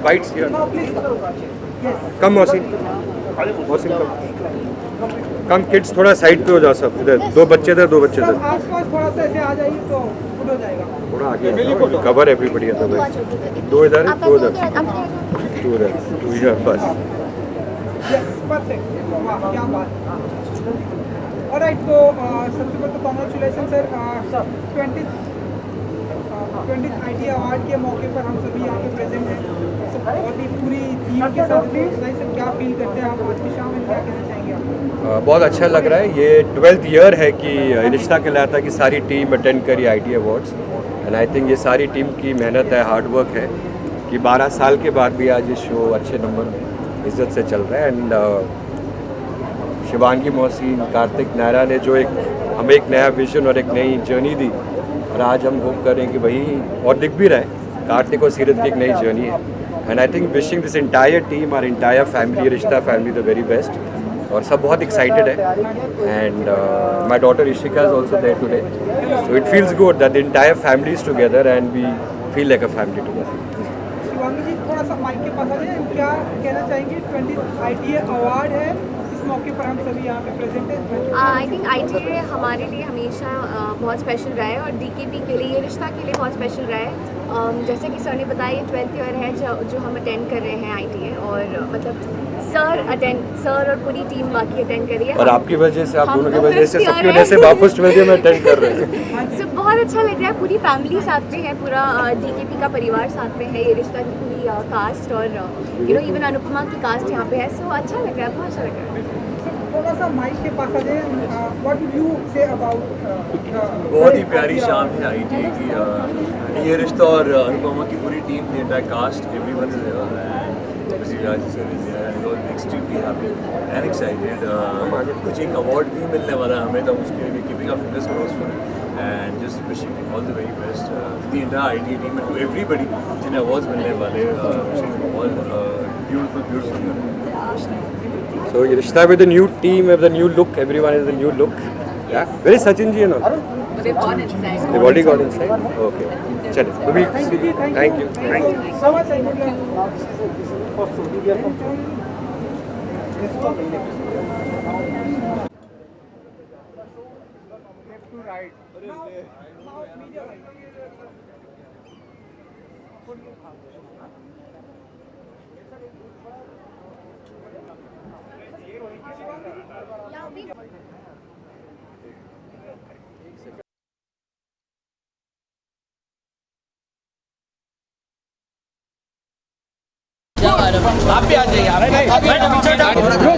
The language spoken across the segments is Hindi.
Bites here. Come Mohsin. Mohsin come. Come kids थोड़ा साइड पे हो जाओ सब इधर. दो बच्चे इधर दो बच्चे इधर. आसपास थोड़ा सा ऐसे आ जाइए तो गुड हो जाएगा. थोड़ा आगे कवर एवरीबडी अदरवाइज. दो इधर दो इधर. टू इधर टू इधर बस. Yes perfect. वाह क्या बात. ऑलराइट तो सबसे पहले तो congratulation sir 20th IT award के मौके पर हम सभी यहाँ पे प्रेजेंट हैं. बहुत ही पूरी टीम के साथ सर क्या फील करते हैं आप आज की शाम में, क्या कहना चाहेंगे आप? बहुत अच्छा लग रहा है. ये 12th ईयर है कि रिश्ता कहलाता की सारी टीम अटेंड करी IT awards. And I think ये सारी टीम की मेहनत है, हार्ड वर्क है कि 12 साल के बाद भी आज ये शो अच्छे नंबर इज्जत से चल रहा है. एंड शिवांगी मोहसिन, कार्तिक नायरा ने जो हमें एक नया विजन और एक नई जर्नी दी, और आज हम होप करें कि वही और दिख भी रहा है. कार्तिक और सीरत की एक नई जर्नी है. And I think wishing this entire team और इंटायर फैमिली, रिश्ता फैमिली द वेरी बेस्ट. और सब बहुत एक्साइटेड है. And my daughter Ishika is also there today, so it feels good that the entire family is together and we feel like a family together. Shivangi ji थोड़ा सा माइक के पास आ जाइए. क्या कहना चाहेंगे? 20th IT अवार्ड है, इस मौके पर हम सभी यहाँ पे प्रेजेंट हैं. आई थिंक ITA हमारे लिए हमेशा बहुत स्पेशल रहा है और DKP के लिए, ये रिश्ता के लिए बहुत स्पेशल रहा है. जैसे कि सर ने बताया ये 12th ईयर है जो हम अटेंड कर रहे हैं ITA. और मतलब सर और पूरी टीम बाकी अटेंड कर रही है. और आपकी वजह से, आप दोनों की वजह से, सबकी वजह से वापस 12th में अटेंड कर रहे हैं. सो बहुत अच्छा लग रहा है. पूरी फैमिली साथ में है, पूरा DKP का परिवार साथ में है, ये रिश्ता की पूरी कास्ट और इवन अनुपमा की कास्ट यहाँ पे है. सो अच्छा लग रहा है, बहुत अच्छा लग रहा है. थोड़ा सा माइक के पास आ जाइए. What do you say about? बहुत ही प्यारी शाम है ITA की. ये रिश्ता और अनुपमा की पूरी team, the entire cast, everyone is here and Raj sir is here and we are extremely happy and excited. कुछ एक अवार्ड भी मिलने वाला है हमें, तो उसके लिए keeping our fingers crossed for it and just wishing all the very best the entire ITA team and to everybody जिन्हें अवार्ड्स मिलने वाले. All beautiful. So you start with the new team, with the new look. Everyone is the new look. Yeah. Where is Sachin ji? No. They've gone inside. They've already got inside. Okay. Chalo. Thank you. So much I would left to right. Now media right. आप भी आ जाइए.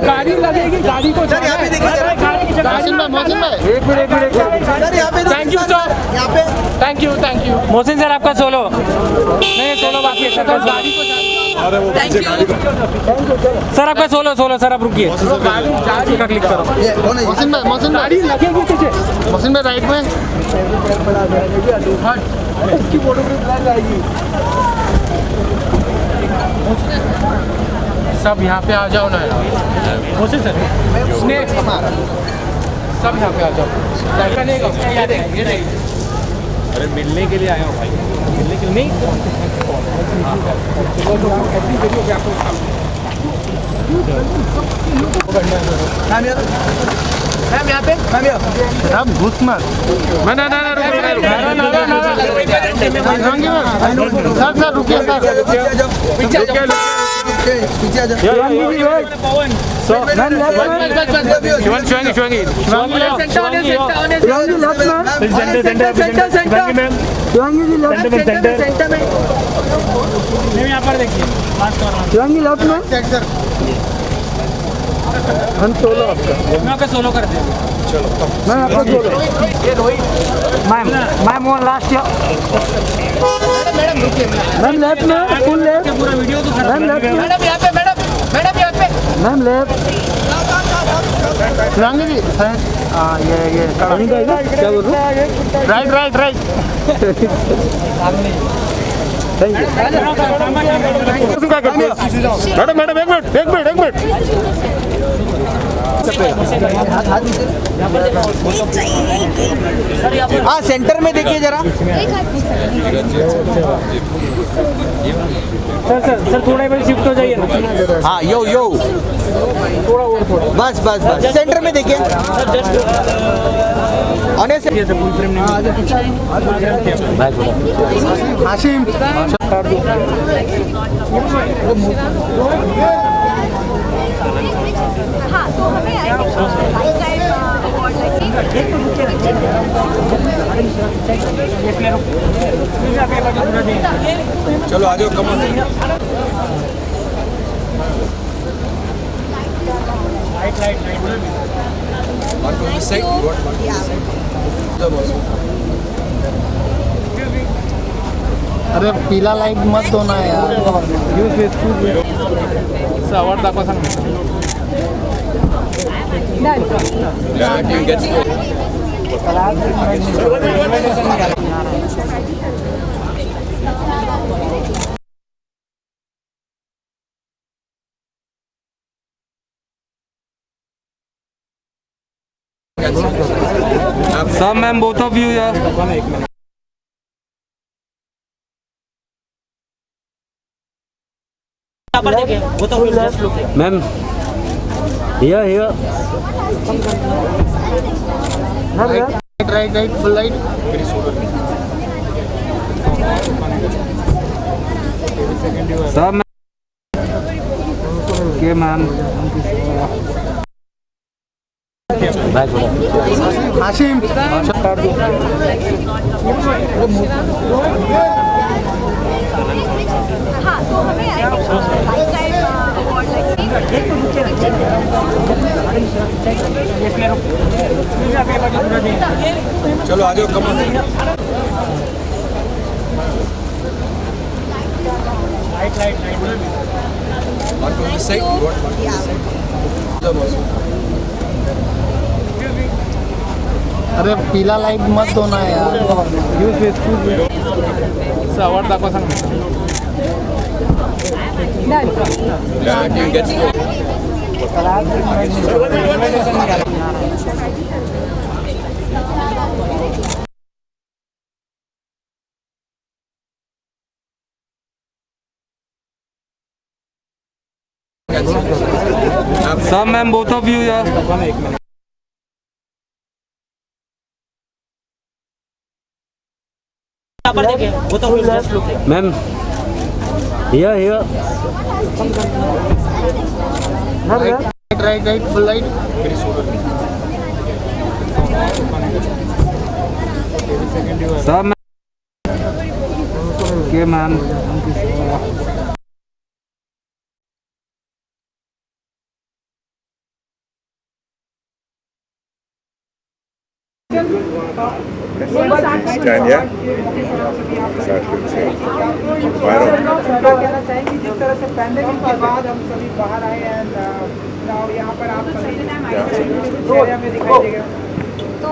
गाड़ी लगेगी, गाड़ी को सर यहाँ पे देखिए. मोहसिन भाई एक मिनट सर यहाँ पे. Thank you sir. यहाँ पे थैंक यू. मोहसिन सर आपका सोलो नहीं, सोलो बाकी है सर. गाड़ी को थैंक यू सर. आपका सोलो सर. आप रुकिए, गाड़ी का क्लिक करो. मोहसिन भाई गाड़ी लगेगी पीछे. मोहसिन भाई राइट में इसकी फोटोग्राफ आएगी. सब यहाँ पे आ जाओ ना. मोहसिन सर स्नेक सब यहाँ पे आ जाओ. ये नहीं. अरे मिलने के लिए आया हूँ भाई, मिलने के लिए नहीं. मैम यहाँ पे आप घुस मत. ना सर रुकिए सर. यहाँ पर देखिए हम सोलो आपका. मैं आपका सोलो कर दिया. चलो मैं आपका सोलो. ये रोहित मैम वो लास्ट ईयर. मैडम रुकिए. मैम लेफ्ट में फुल लेफ्ट. पूरा वीडियो तो मैम लेफ्ट. मैडम यहाँ पे. Ma'am left. शिवांगी जी ये क्या बोल रहे? राइट. Thank you. मैडम एक मिनट. हाँ सेंटर में देखिए जरा. सर सर सर थोड़ा एक बार शिफ्ट हो जाइए ना। हाँ यो यो थोड़ा और थोड़ा बस बस बस सेंटर में देखिए ऑनेस्ट फुल फ्रेम नहीं हाशिम हाँ तो हमें चलो आ जाओ कमल अरे पीला लाइट मत दो ना यार अवॉर्ड दाखवा सांग टीम गेट्स सब मैम बोथ ऑफ यू यार ma'am here right right right full light सब मैम ओके मैम हाशिम हाँ तो हमें चलो आ जाओ कमल अरे पीला लाइट मत दो ना यार अवॉर्ड दाखवा सांग टीम गेट्स सब मैम बोथ ऑफ यू यार ma'am here right right right full light सब ma'am okay ma'am Stand, yeah? Exactly. क्या कहना चाहेंगे जिस तरह से पैंडेमिक के बाद हम सभी बाहर आए एंड नाउ यहाँ पर आप सभी एरिया में दिखाई देगा तो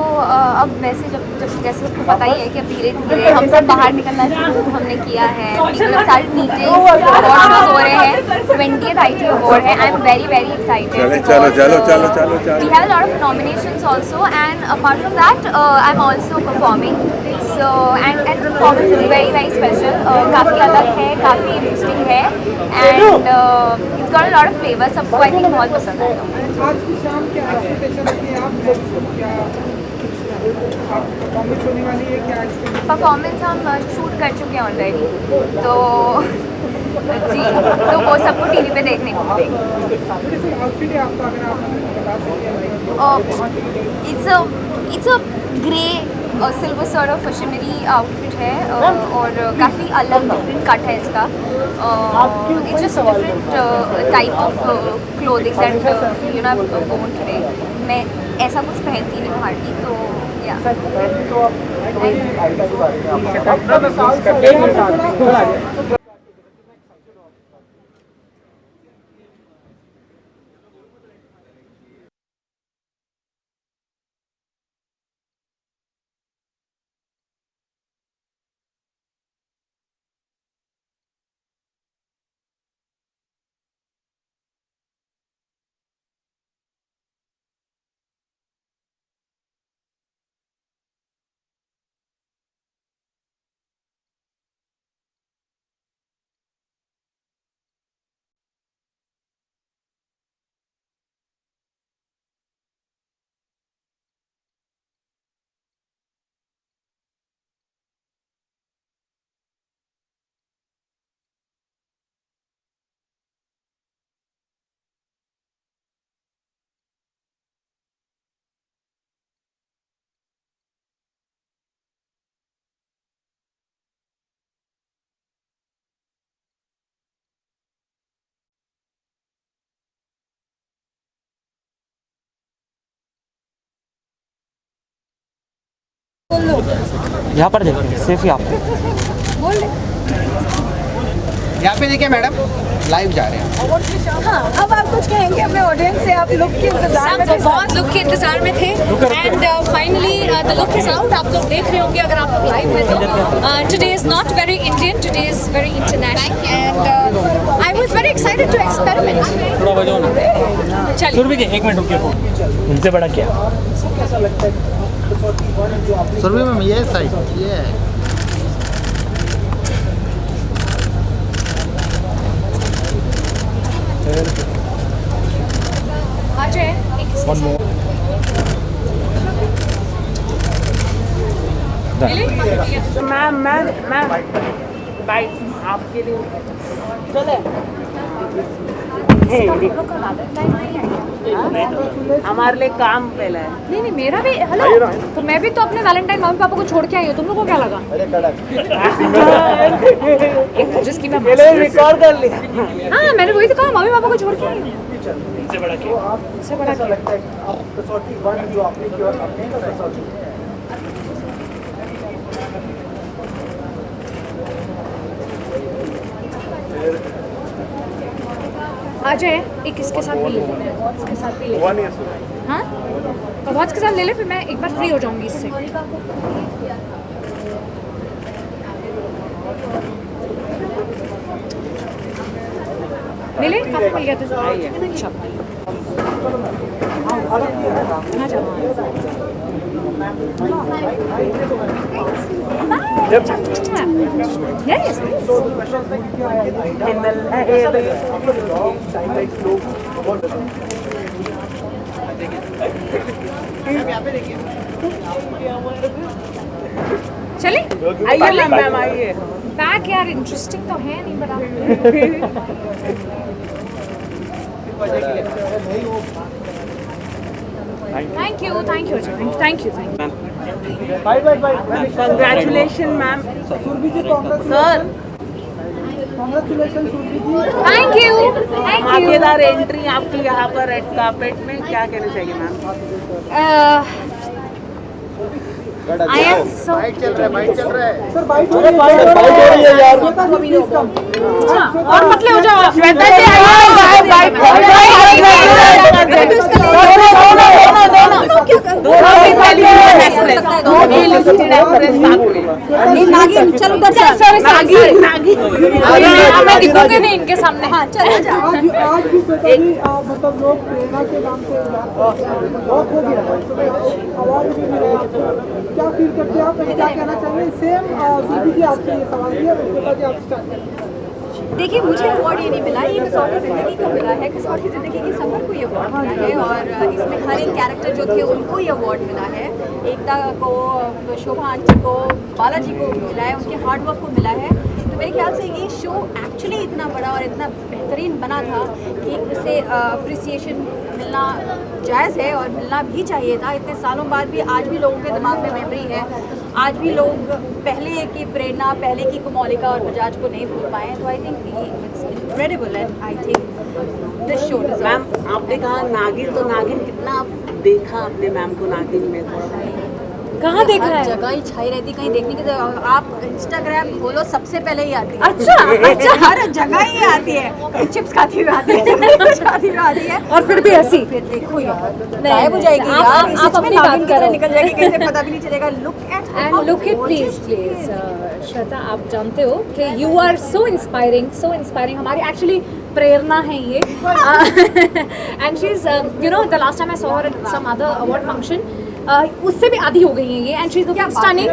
अब वैसे जब जब जैसे सबको पता ही है कि अब धीरे धीरे हम सब बाहर निकलना शुरू हमने किया है मतलब सारे मीटिंग अवार्ड्स हो रहे हैं 20th IT अवार्ड है आई एम वेरी एक्साइटेड चलो we have a lot of nominations also and apart from that I'm also performing so and the performance is very special काफ़ी अलग है काफ़ी इंटरेस्टिंग है and it's got a lot of flavor सबको I think बहुत पसंद आएगा आज की शाम क्या एक्सपेक्टेशन रखते हैं आप क्या परफॉर्मेंस होने वाली है क्या परफॉर्मेंस हम शूट कर चुके हैं ऑलरेडी तो जी तो वो सबको टीवी पे देखने को मिलेगी आउटफिट है आपका अगर आप बता सकें it's a grey silver sort of shimmery outfit है और काफ़ी अलग डिफरेंट कट है इसका it's just different type of clothing that you no bone today मैं ऐसा कुछ पहनती नहीं हूँ हार्डली तो या बोल लो। यहाँ पर देखिए, सिर्फ यहाँ पे। बोल ले। यहाँ पे देखिए मैडम, लाइव जा रहे हैं। हाँ, अब आप कुछ कहेंगे अपने ऑडियंस से? आप लुक के इंतजार में थे, बहुत लुक के इंतजार में थे and finally the look is out. आप लोग देख रहे होंगे अगर आप लोग लाइव है तो। Today is not very Indian, today is very international and I was very excited to experiment. थोड़ा बजाओ ना। चलिए सुरभि जी, एक मिनट रुकिए, फोन उनसे बड़ा क्या? सुरभि मैम ये साइड ये है। मैम बाइक आपके लिए चले। हमारे लिए काम पहले है। नहीं मेरा भी हेलो, तो मैं भी तो अपने वैलेंटाइन मम्मी पापा को छोड़ के आई हूँ। तुम लोगों को क्या लगा? जिसकी मैं रिकॉर्ड कर लिया। हाँ, मैंने वही तो कहा, मम्मी पापा को छोड़ के आई हूँ। उनसे बड़ा क्या? उससे बड़ा क्या? आ जाए, एक इसके साथ भी ले ले, इसके साथ भी ले ले। हाँ, अवाज के साथ ले ले, फिर मैं एक बार फ्री हो जाऊंगी इससे। ले ले, कब मिल गया तुझे? अच्छा, हाँ जा। Yes. चले आइए मैम आइए। बैक यार इंटरेस्टिंग तो है नहीं बड़ा। Thank you thank you thank you. Congratulation ma'am. Surabhi ji sir congratulation Surabhi ji. Thank you thank you. धमाकेदार एंट्री आपकी यहाँ पर रेड कार्पेट में, क्या कहना चाहिए ma'am? I am so bike चल रहा है। सर बाइट हो रही है यार। Shweta ji please come. और मतले हो जाओ। श्वेता जी आइए। मैं दिखूंगी नहीं इनके सामने। हाँ चलो आज भी श्वेता जी मतलब लोग प्रेरणा के नाम से बहुत हो गया है। अवार्ड भी मिला आपको, क्या फील करते हैं आप? क्या कहना चाहेंगे? सेम सुरभि जी आपसे ये सवाल किया, श्वेता जी आप स्टार्ट करें। देखिए, मुझे अवार्ड ये नहीं मिला, ये कसौटी ज़िंदगी को मिला है। कसौटी ज़िंदगी की सबको को ये अवार्ड मिला है और इसमें हर एक कैरेक्टर जो थे उनको ये अवार्ड मिला है। एकता को, शोभा आंटी को, बालाजी को मिला है, उनके हार्ड वर्क को मिला है। तो मेरे ख्याल से ये शो एक्चुअली इतना बड़ा और इतना बेहतरीन बना था कि इसे अप्रिसिएशन मिलना जायज़ है और मिलना भी चाहिए था। इतने सालों बाद भी आज भी लोगों के दिमाग में मेमोरी है, आज भी लोग पहले की प्रेरणा, पहले की कोमोलिका और बजाज को नहीं भूल पाए। तो I think it's incredible and I think this show deserves. Ma'am आपने कहा नागिन, तो नागिन कितना आप देखा आपने मैम को नागिन में? थोड़ा कहाँ देखा हर है? जगह ही छाई रहती, कहीं देखने की आप इंस्टाग्राम खोलो सबसे पहले ही आती है। अच्छा हर जगह ही आती है, चिप्स खाती हुई आती है, कुछ खाती हुई आती है और फिर भी हंसी। फिर देखो यार गायब हो जाएगी यार, आप अपनी बात करो। निकल जाएगी, कैसे पता भी नहीं चलेगा। Look at and look it please Shweta, आप जानते हो कि यू आर सो इंस्पायरिंग। हमारी एक्चुअली प्रेरणा है ये। And she is you know the last time I saw her at some other award function, उससे भी आधी हो गई है ये। And she is looking stunning.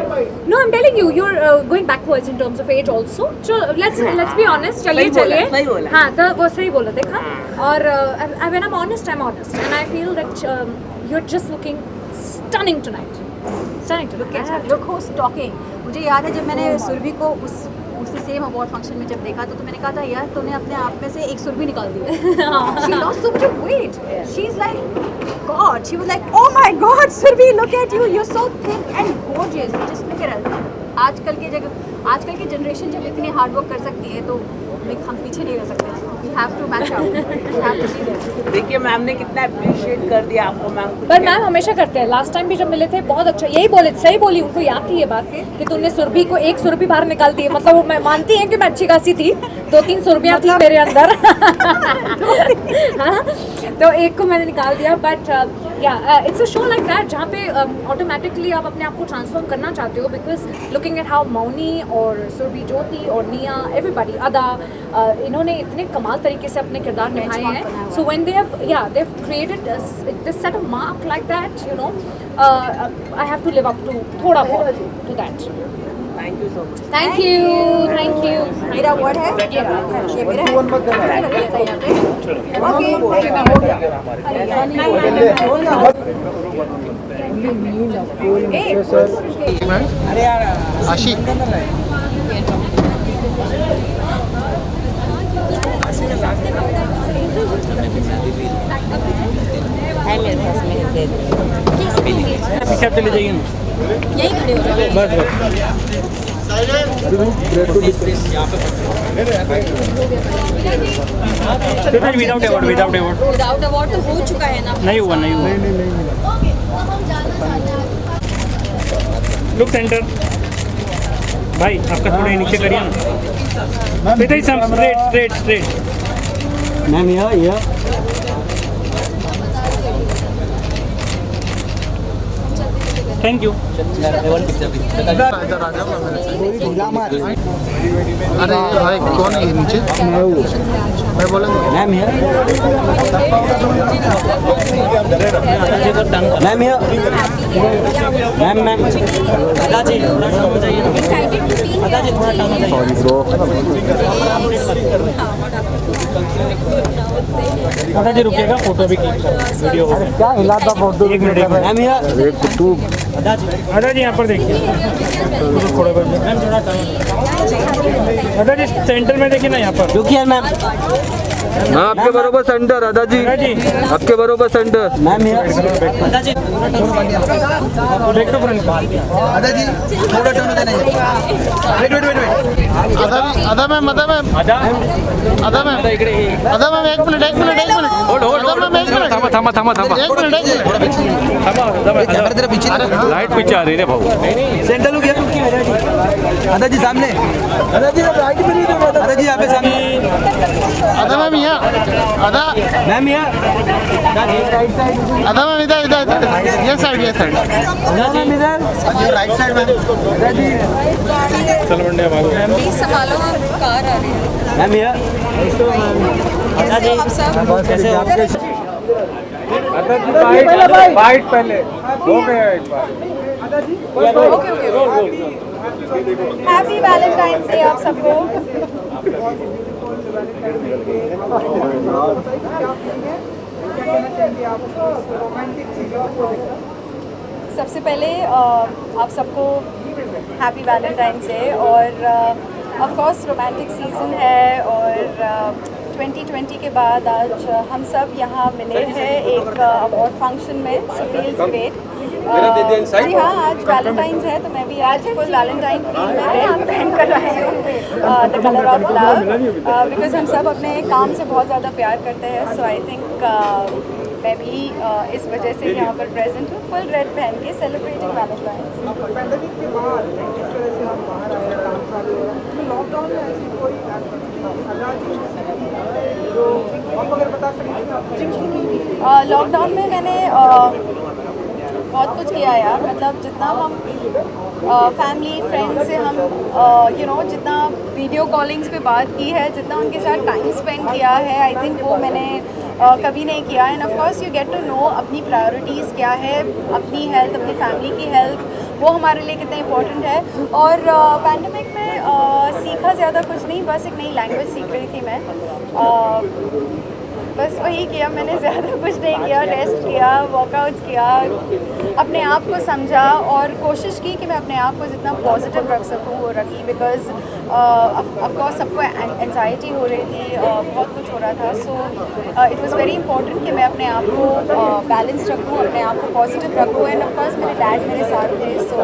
No I am telling you, you are going backwards in terms of age also. So let's be honest. चलिए सही बोला। हाँ, तो वो सही बोला, देखा। और when I am honest and I feel that you are just looking stunning tonight. Look who's talking. मुझे याद है जब मैंने सुरभि को उसी सेम अवार्ड फंक्शन में जब देखा तो मैंने कहा था यार तूने अपने आप में से एक सुरभि निकाल दी। She lost so much weight. She's like God. She was like, oh my God, Surbhi, look at you. You're so thin and gorgeous. Just look at her. आजकल के जगह आजकल की जनरेशन जब इतनी हार्ड वर्क कर सकती है तो हम पीछे नहीं रह सकते. We have to match out. We have to be there. देखिए मैम ने कितना अप्रिशिएट कर दिया आपको मैम. पर मैम हमेशा करते हैं. लास्ट टाइम भी जब मिले थे बहुत अच्छा यही बोले, सही बोली, उनको याद थी ये बात कि तूने सुरभि को एक सुरभि बाहर निकाल दी. मतलब वो मैं मानती हैं कि मैं अच्छी खासी थी, 2-3 सुरभियाँ थी मेरे अंदर. हाँ, तो एक को मैंने निकाल दिया. बट या it's a show like that जहाँ पे ऑटोमेटिकली आप अपने आप को ट्रांसफॉर्म करना चाहते हो. Because looking at how Mouni और सुरभि ज्योति और निया एवरीबडी अदा इन्होंने इतने कमाल तरीके से अपने किरदार निभाए हैं. So when they have created this set of mark like that, you know, I have to live up to थोड़ा बहुत to that. Thank you so much. Thank you. मेरा वर्ड है ये मेरा अरे यार आशी पीछे चले जाइए ना, यही खड़े हो जाओ. बस विदाउट अवार्ड विदाउट अवार्ड तो हो चुका है ना. नहीं हुआ. लुक सेंटर भाई आपका थोड़ा नीचे करिए ना. बेटा स्ट्रेट मैम ये थैंक यू. अरे भाई कौन है नीचे? मैं बोला मैम मैम दादाजी थोड़ा टाइम हो जाइए. दादाजी थोड़ा टाइम हो जाइए. दादाजी रुकिएगा, फोटो भी क्लिक कर, वीडियो क्या हिला था फोटो. एक मिनट मैम दादाजी यहाँ पर देखिए. मैम थोड़ा दादाजी सेंटर में देखिए ना, यहाँ पर रुकिए मैम. हाँ, आपके बरोबर सेंटर दादाजी, आपके बरोबर सेंटर. मैम दादाजी बैक टू फ्रंट. दादाजी थोड़ा टर्न होता नहीं. वेट आधा मैम एक मिनट थांबा कैमरा तेरा पीछे लाइट पीछे आ रही है भाऊ. सेंटर लुक दादाजी सामने. दादाजी राइट में नहीं दो. दादाजी यहाँ पे सामने. आधा मैम यहाँ आधा मैम यहाँ आधा मैम इधर ये साइड मैम इधर राइट साइड मैम. दादाजी चल मंडे भागो. संभालो, कार आ रही है. मैम यहाँ कैसे हो? फाइट पहले हो गया एक बार. हैप्पी वैलेंटाइंस डे आप सबको. सबसे पहले आप सबको हैप्पी वैलेंटाइंस डे. और ऑफ कोर्स रोमांटिक सीज़न है और 2020 के बाद आज हम सब यहाँ मिले हैं एक अवार्ड फंक्शन में. सो फील्स ग्रेट. जी हाँ, आज वैलेंटाइंस है तो मैं भी आज फुल वैलेंटाइन फील में रेड पहन कर रही हूँ, the colour of love. Because हम सब अपने काम से बहुत ज़्यादा प्यार करते हैं. सो आई थिंक मैं भी इस वजह से यहाँ पर प्रेजेंट हूँ फुल रेड पहन के सेलिब्रेटिंग वैलेंटाइंस. पैंडेमिक के बाद जिस तरह से हम बाहर आए, काम चालू है, तो लॉकडाउन में ऐसी कोई एक्टिविटी जो आप अगर बता सकते. लॉकडाउन में मैंने बहुत कुछ किया यार. मतलब जितना हम फैमिली फ्रेंड्स से हम जितना वीडियो कॉलिंग्स पे बात की है, जितना उनके साथ टाइम स्पेंड किया है, आई थिंक वो मैंने कभी नहीं किया. And of course you get to know अपनी प्रायोरिटीज़ क्या है, अपनी हेल्थ, अपनी फैमिली की हेल्थ, वो हमारे लिए कितना इम्पोर्टेंट है. और पैंडेमिक में सीखा ज़्यादा कुछ नहीं, बस एक नई लैंग्वेज सीख रही थी मैं. बस वही किया मैंने, ज़्यादा कुछ नहीं किया. रेस्ट किया, वर्कआउट्स किया, अपने आप को समझा और कोशिश की कि मैं अपने आप को जितना पॉजिटिव रख सकूँ वो रखी. बिकॉज ऑफ कोर्स सबको एंजाइटी हो रही थी, बहुत कुछ हो रहा था, so it was very important कि मैं अपने आप को बैलेंस रखूँ, अपने आप को पॉजिटिव रखूँ, एंड ऑफ कोर्स मेरे डैड मेरे साथ थे, सो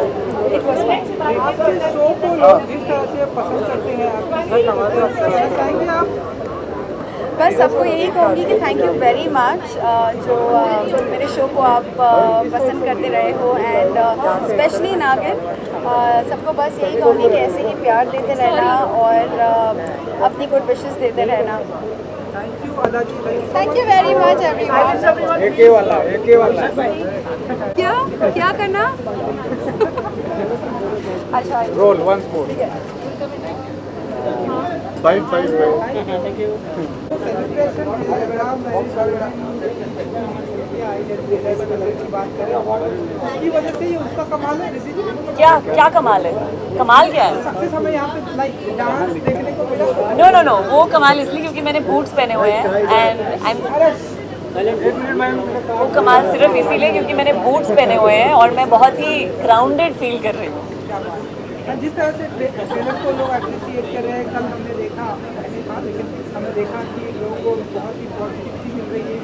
इट वाज फाइन। आपके शो को लोग जिस तरह से पसंद करते हैं, आपकी चाहेंगे आप? बस सबको यही कहूँगी कि थैंक यू वेरी मच जो मेरे शो को आप पसंद करते रहे हो, एंड स्पेशली नागिन, सबको बस यही कहूँगी कि ऐसे ही प्यार देते रहना और अपनी गुड विशेस देते रहना। Thank you Ada ji. Thank you very much everyone. AK वाला क्या करना? अच्छा रोल वंस मोर। ठीक है। फाइव सेलिब्रेशन की बात करें, उसकी वजह से ये उसका कमाल है। ऋषि जी, क्या कमाल है? कमाल क्या है? सबसे समय यहाँ पे लाइक डांस देखने को मिला। नो, वो कमाल इसलिए क्योंकि मैंने बूट्स पहने हुए हैं, एंड आई एम वो कमाल सिर्फ इसीलिए क्योंकि मैंने बूट्स पहने हुए हैं और मैं बहुत ही ग्राउंडेड फील कर रही हूँ। जिस तरह से ट्रेलर को लोग अप्रिशिएट कर रहे हैं, कल हमने देखा, मैंने कहा, लेकिन हमने देखा कि लोगों को बहुत ही पॉजिटिविटी मिल रही है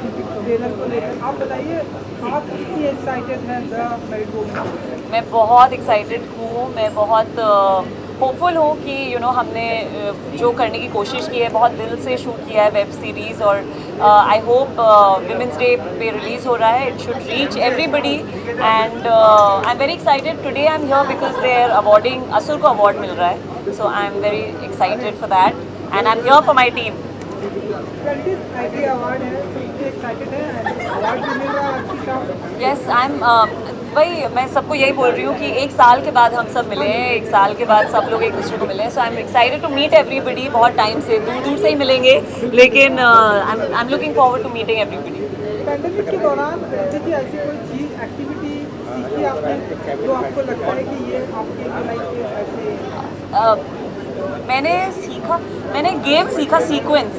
ट्रेलर को लेकर। आप बताइए, आप कितनी एक्साइटेड हैं द मैरिड वुमन? मैं बहुत एक्साइटेड हूँ, मैं बहुत होपफुल हूँ कि हमने जो करने की कोशिश की है, बहुत दिल से शूट किया है वेब सीरीज़, और आई होप विमेंस डे पे रिलीज़ हो रहा है, it should reach everybody, and I am very excited. Today I am here because they are awarding, Asur को अवार्ड मिल रहा है, so I am very excited for that, and I am here for my team. Award है, तो इतने एक्साइटेड है, अवार्ड भी मिल रहा है, अच्छी काम। यस, आई एम वही मैं सबको यही बोल रही हूँ कि एक साल के बाद हम सब मिले हैं, एक साल के बाद सब लोग एक दूसरे को मिले हैं, so I am excited to meet everybody. बहुत टाइम से दूर से ही मिलेंगे, लेकिन I am looking forward to meeting everybody. Pandemic के दौरान देखिए ऐसी कोई चीज़ एक्टिविटी सीखी आपने जो आपको लगता है कि ये आपके लाइफ में ऐसे? मैंने गेम सीखा, सीक्वेंस।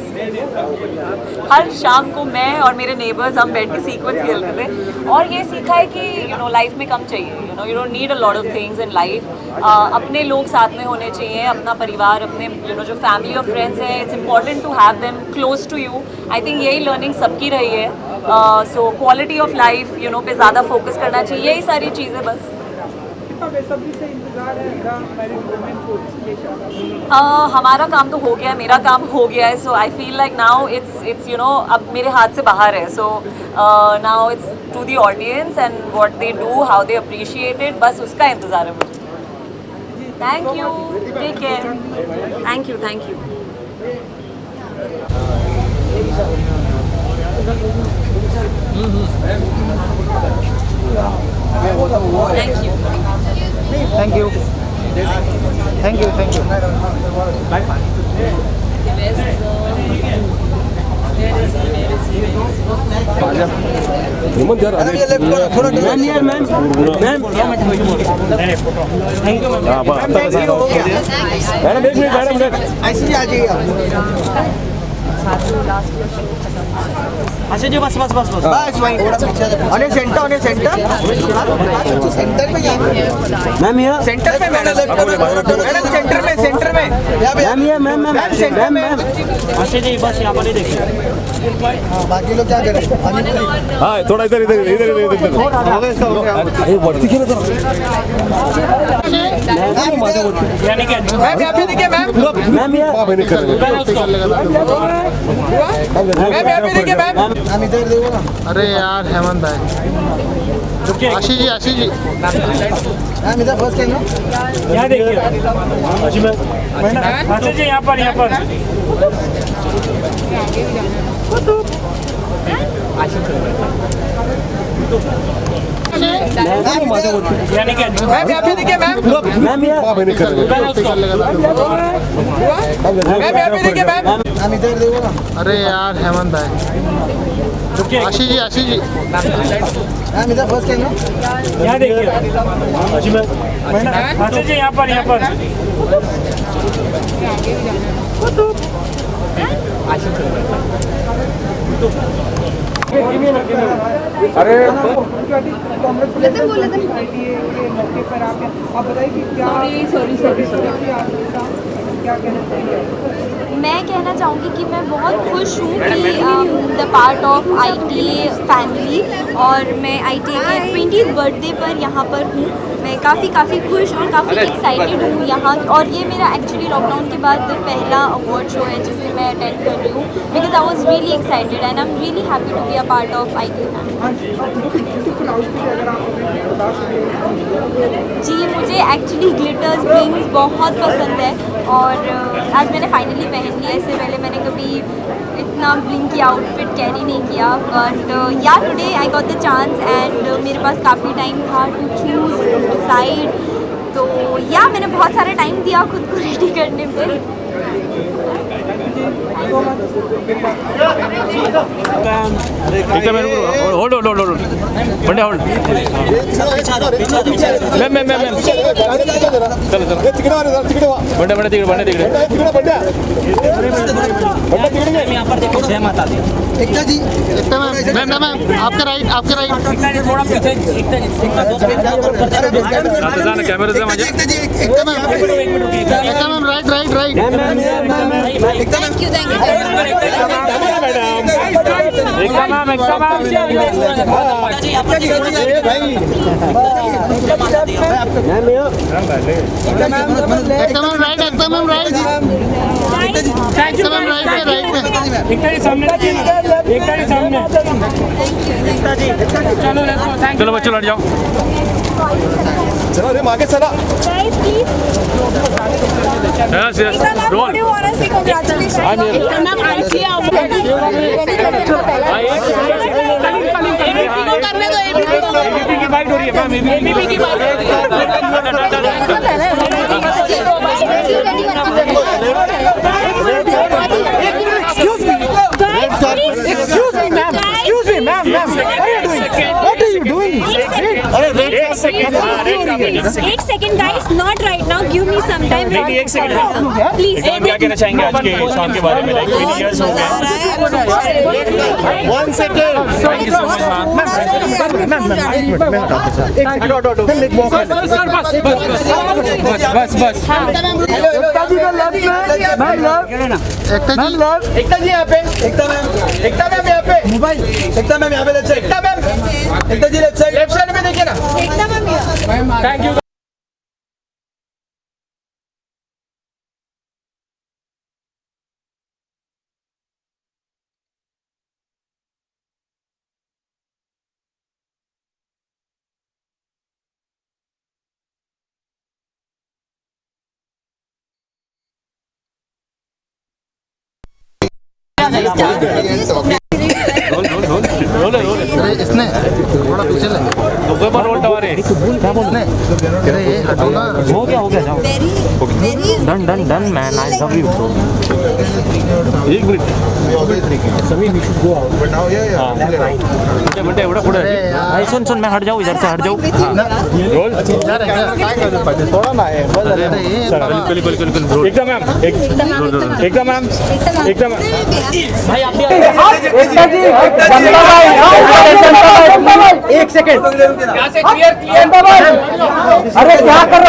हर शाम को मैं और मेरे नेबर्स हम बैठ के सीक्वेंस खेलते थे, और ये सीखा है कि लाइफ में कम चाहिए, you don't need a lot of things in life. अपने लोग साथ में होने चाहिए, अपना परिवार, अपने जो फैमिली और फ्रेंड्स हैं, it's important to have them close to you. I think यही लर्निंग सबकी रही है, सो क्वालिटी ऑफ लाइफ पे ज़्यादा फोकस करना चाहिए, यही सारी चीज़ें बस। बेसब्री से इंतजार है द मैरिड वुमन को? हमारा काम तो हो गया है, मेरा काम हो गया है, so I feel like now it's अब मेरे हाथ से बाहर है, so now it's to the audience and what they do, how they appreciate it, बस उसका इंतज़ार है मुझे। Thank you, take care, thank you. Thank you. Bye bye. अच्छा जी, बस वहीं ऑन सेंटर पे मैम, ये सेंटर पे मैडम, सेंटर में मैम अच्छा जी, बस यहाँ पर ही देखिए। बाकी लोग क्या करें? हाँ, थोड़ा इधर अरे यार हेमंत भाई, आशीष जी मैम इधर फर्स्ट टाइम यहाँ देखिए, आशीष जी यहाँ पर अरे यार हेमंत भाई, आशीष जी मैम इधर फर्स्ट टाइम यहाँ देखिए, आशीष जी यहाँ पर अरे मौके पर आप बताइए कि क्या सॉरी क्या कहना चाहिए? मैं कहना चाहूँगी कि मैं बहुत खुश हूँ कि the part of ITA family, और मैं ITA के 20th बर्थडे पर यहाँ पर हूँ। मैं काफ़ी खुश और काफ़ी एक्साइटेड हूँ यहाँ, और ये मेरा एक्चुअली लॉकडाउन के बाद पहला अवार्ड शो है जिसे मैं अटेंड कर रही हूँ, because I was really excited and I am really happy to be a part of ITA ji. मुझे एक्चुअली ग्लिटर्स ब्लिंग्स बहुत पसंद है, और आज मैंने फाइनली पहन लिया। इससे पहले मैंने कभी इतना ब्लिंग की आउटफिट कैरी नहीं किया, बट या today I got the chance and मेरे पास काफ़ी टाइम था टू चूज़ डिसाइड, तो या मैंने बहुत सारा टाइम दिया खुद को रेडी करने में। होल्ड बंडे होल्ड मैम चलो बंडे जय माता दी। एकता जी, मैम आपका राइट थोड़ा पीछे कैमरा से माझ्या एकता मैम राइट थैंक यू चलो बच्चों लड़ जाओ, चलो रे आगे चला। रोल की बाइट हो रही है मैम, की एक second guys, not right now, give me some time. एक सेकंड प्लीज, क्या कहना चाहेंगे आज के शाम के बारे में? लाइक 20 इयर्स हो गए। 1 second, thank you so much ma'am. Ekta ji यहाँ पे, एकता मैम यहाँ पे, मोबाइल एकता मैम यहाँ पे, लेफ्ट साइड एकता ma'am, Ekta ji left side में देखिए ना। Thank you. इसने थोड़ा पीछे ले रोल टवारे अरे ये हटो ना। हो गया जाओ। Done man, I love you. एक minute Sameer, we should go out but now बेटा एवढा पुढे नाही, सुन मैं हट जाऊँ, इधर से हट जाऊँ। रोल थोड़ा ना है, एकदम मैम भाई आप एक सेकंड, अरे क्या कर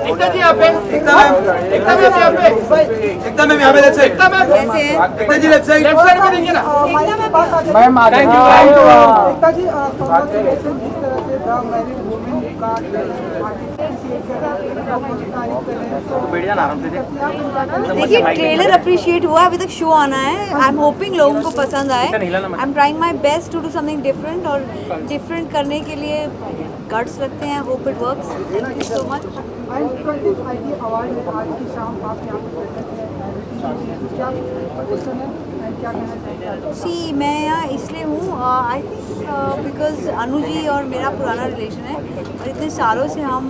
एकता जी यहाँ पे, एकता मैम यहाँ पे, एकता मैम यहाँ पे left side, Ekta ji left side में देखिए ना। मैम आ thank you. Ekta ji, congratulation जिस तरह से द मैरिड वुमेन का देखिए ट्रेलर अप्रिशिएट हुआ, अभी तक शो आना है। आई एम होपिंग लोगों को पसंद आए। I am trying my best to do something different, और डिफरेंट करने के लिए गट्स लगते हैं। Hope it works. Thank you so much. Award है आज की शाम आप यहाँ पे सी मैं यहाँ इसलिए हूँ, I think because Anu ji और मेरा पुराना रिलेशन है, और इतने सालों से हम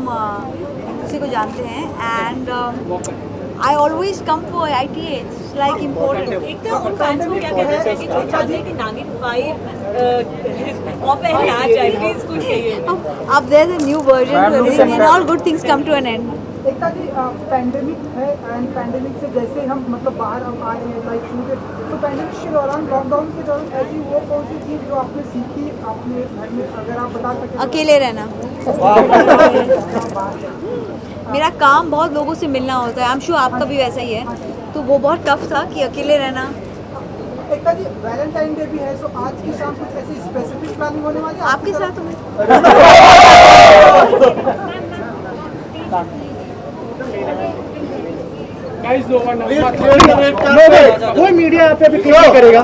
एक दूसरे को जानते हैं, and I always come for ITA, it's like important. एकदम उन फैंस को क्या कहना चाहिए जो चाहते हैं कि नागिन 5 और पहले आ जाए, प्लीज कुछ कहिए। अब there is a new version, and all good things come to an end. Ekta ji, pandemic है एंड पैंडेमिक से जैसे हम मतलब बाहर हम आए हैं लाइक शूट, तो पैंडेमिक के दौरान लॉकडाउन के दौरान ऐसी वो कौन सी चीज़ जो आपने सीखी अपने घर में, अगर आप बता सकें? अकेले रहना। मेरा काम बहुत लोगों से मिलना होता है, आई एम श्योर आपका भी वैसा ही है, तो वो बहुत टफ था कि अकेले रहना। एकता जी, वैलेंटाइन डे भी है, सो आज की शाम कुछ ऐसी स्पेसिफिक प्लानिंग होने वाली है आपके साथ हूँ। कोई मीडिया यहाँ पे अभी क्लियर करेगा।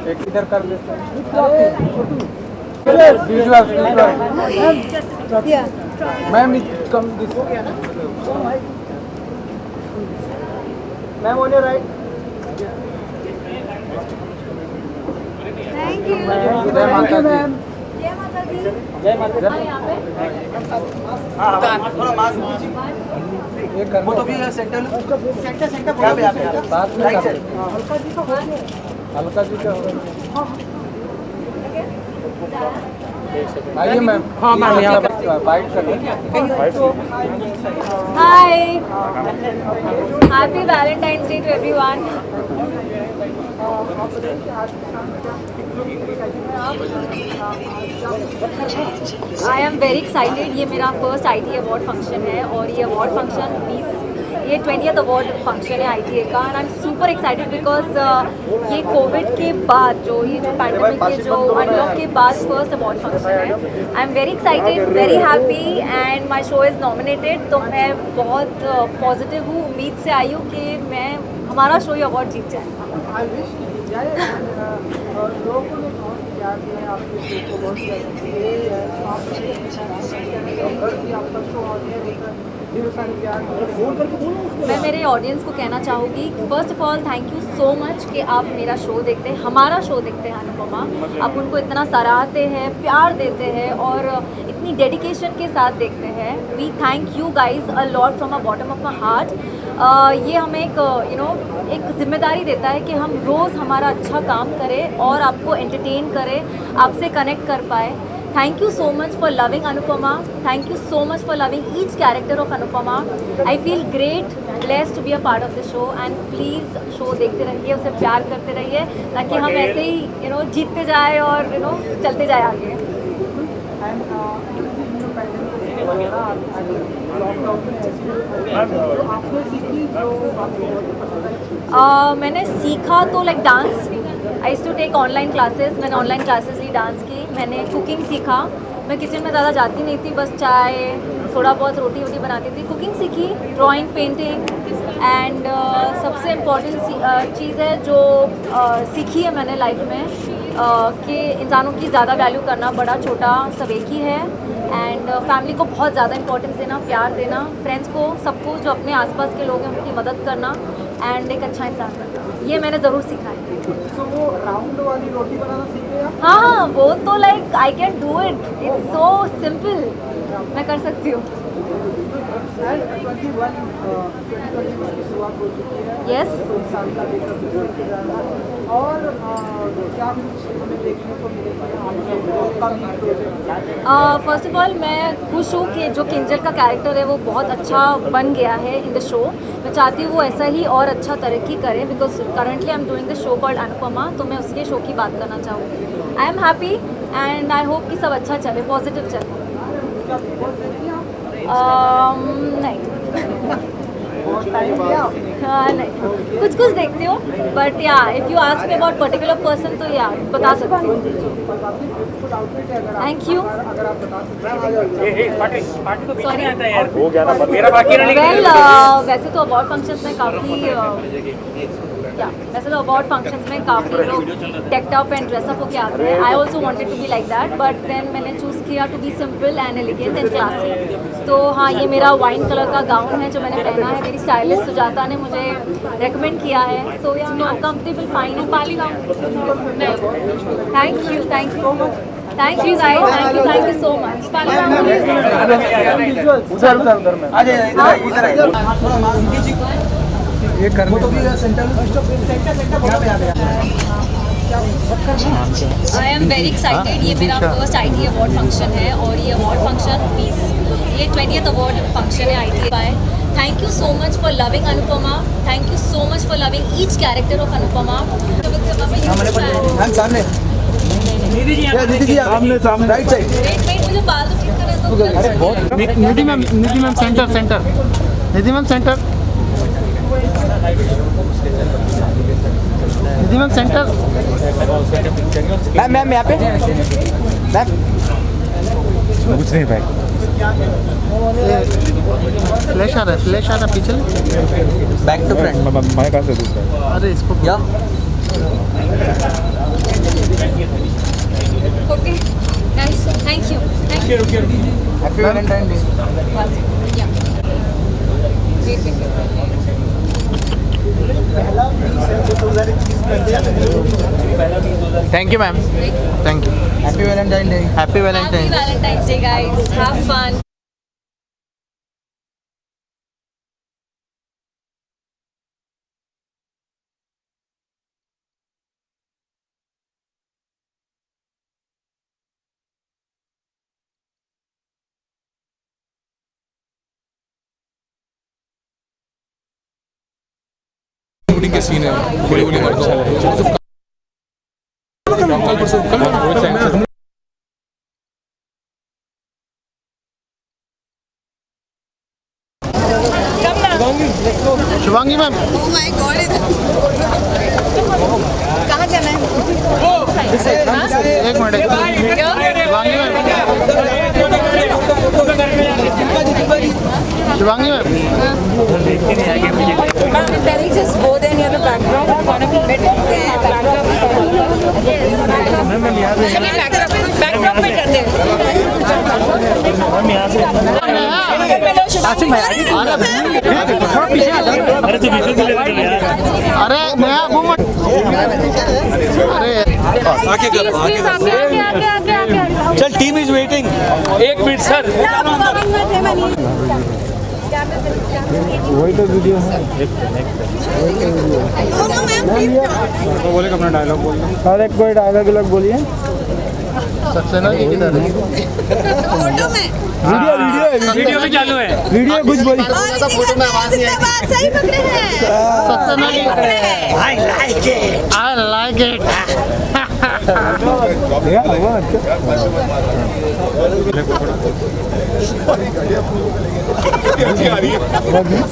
एक इधर कर देते ma'am, come this ma'am on your right. Thank you जय माता दी। जय माता दी। जय माता दी। थोड़ा मास्क दीजिए। वो तो भी सेंटर यहाँ पे साथ में राइट साइड। हल्का जी का आइए मैम। हाँ मैम, यहाँ बाइट कर hi, happy Valentine's day to everyone. I am very excited. ये मेरा फर्स्ट ITA अवार्ड फंक्शन है और ये अवार्ड फंक्शन ये 20th अवार्ड फंक्शन है ITA का, and I am super excited because ये कोविड के बाद ये जो पैंडेमिक के जो अनलॉक के बाद फर्स्ट अवार्ड फंक्शन है। आई am very excited, very happy and my show is nominated. तो मैं बहुत पॉजिटिव हूँ, उम्मीद से आई हूँ कि हमारा शो ये अवार्ड जीत जाए। लोगों ने बहुत प्यार दिया है आपके शो को, बहुत आपका शो मैं मेरे ऑडियंस को कहना चाहूँगी, first of all thank you so much कि आप मेरा शो देखते हैं, हमारा शो देखते हैं अनुपमा। आप उनको इतना सराहते हैं, प्यार देते हैं और इतनी डेडिकेशन के साथ देखते हैं। We thank you guys a lot from a bottom of my heart. ये हमें एक जिम्मेदारी देता है कि हम रोज़ हमारा अच्छा काम करें और आपको एंटरटेन करें, आपसे कनेक्ट कर पाए। Thank you so much for loving Anupama. Thank you so much for loving each character of Anupama. I feel great, blessed to be a part of the show and please show देखते रहिए, उसे प्यार करते रहिए ताकि हम ऐसे ही जीतते जाए और चलते जाए आगे। मैंने सीखा तो like dance. I used to take online classes. मैंने ऑनलाइन क्लासेस ली डांस की। मैंने कुकिंग सीखा। मैं किचन में ज़्यादा जाती नहीं थी, बस चाय, थोड़ा बहुत रोटी वोटी बनाती थी। कुकिंग सीखी, ड्राइंग, पेंटिंग एंड सबसे इम्पॉर्टेंट चीज़ है जो सीखी है मैंने लाइफ में कि इंसानों की ज़्यादा वैल्यू करना, बड़ा छोटा सब एक ही है। एंड फैमिली को बहुत ज़्यादा इंपॉर्टेंस देना, प्यार देना, फ्रेंड्स को, सबको जो अपने आसपास के लोग हैं उनकी मदद करना एंड एक अच्छा इंसान बनना, ये मैंने ज़रूर सीखा है। तो वो राउंड वाली रोटी बनाना सीख गए आप? हाँ, वो तो like I can do it, it's so simple, मैं कर सकती हूँ। Yes. और क्या हमें देखने को फर्स्ट ऑफ ऑल मैं खुश हूँ कि जो किंजल का कैरेक्टर है वो बहुत अच्छा बन गया है इन द शो। मैं चाहती हूँ वो ऐसा ही और अच्छा तरक्की करे because currently I am doing the show called Anupama, तो मैं उसके शो की बात करना चाहूँगी। आई am happy and I hope कि सब अच्छा चले, पॉजिटिव चले। नहीं नहीं, कुछ कुछ देखती हो बट या if you ask me about particular person तो या बता सकती हूँ। Thank you. सॉरी, वेल वैसे तो अवार्ड फंक्शंस में काफ़ी वैसे तो अवार्ड फंक्शंस में काफ़ी लोग डेक्ड अप एंड ड्रेसअप होके आते हैं। I also wanted to be like that but then मैंने चूज़ किया to be simple and elegant and classy. तो हाँ, ये मेरा वाइन कलर का गाउन है जो मैंने पहना है। मेरी स्टाइलिस्ट सुजाता ने मुझे रेकमेंड किया है। सो या I am comfortable, fine. Pali gown. Thank you so much. Thank you guys, thank you so much. उधर में आ जाइए, इधर ये करने तो centre I am very excited. ये मेरा फर्स्ट ITA अवार्ड फंक्शन है और ये अवार्ड फंक्शन ये 20th अवार्ड फंक्शन है ITA का है। Thank you so much for loving Anupama, thank you so much for loving each character of Anupama. सामने दीदी जी सामने राइट साइड। वेट मुझे बाल तो ठीक करें तो बहुत। निधि मैम सेंटर निधि मैम सेंटर मैम यहाँ पे मैम कुछ नहीं भाई। फ्लैश आ रहा है पीछे। बैक टू फ्रंट हमारे पास है दूसरा। अरे इसको क्या okay nice, thank you. Happy Valentine day. Thank you ma'am, thank you. Happy Valentine day. Happy Valentine. Happy Valentine's Day guys, have fun। Shooting के सीन है, गोली मारता हूँ। शिवांगी मैम कहाँ जाना है? एक minute. Shivangi ma'am Just go there near the background. Backdrop पे करते हैं। अरे नया घूमट। अरे चल टीम इज वेटिंग। एक मिनट सर। वही तो वीडियो है। तो बोले अपना डायलॉग बोल। हर एक कोई डायलॉग बोलिए। सक्सेना जी किधर है? फोटो में वीडियो भी चालू है। वीडियो कुछ बोली। फोटो में आवाज नहीं आई। सही पकड़े हैं। Saxena ji I like it.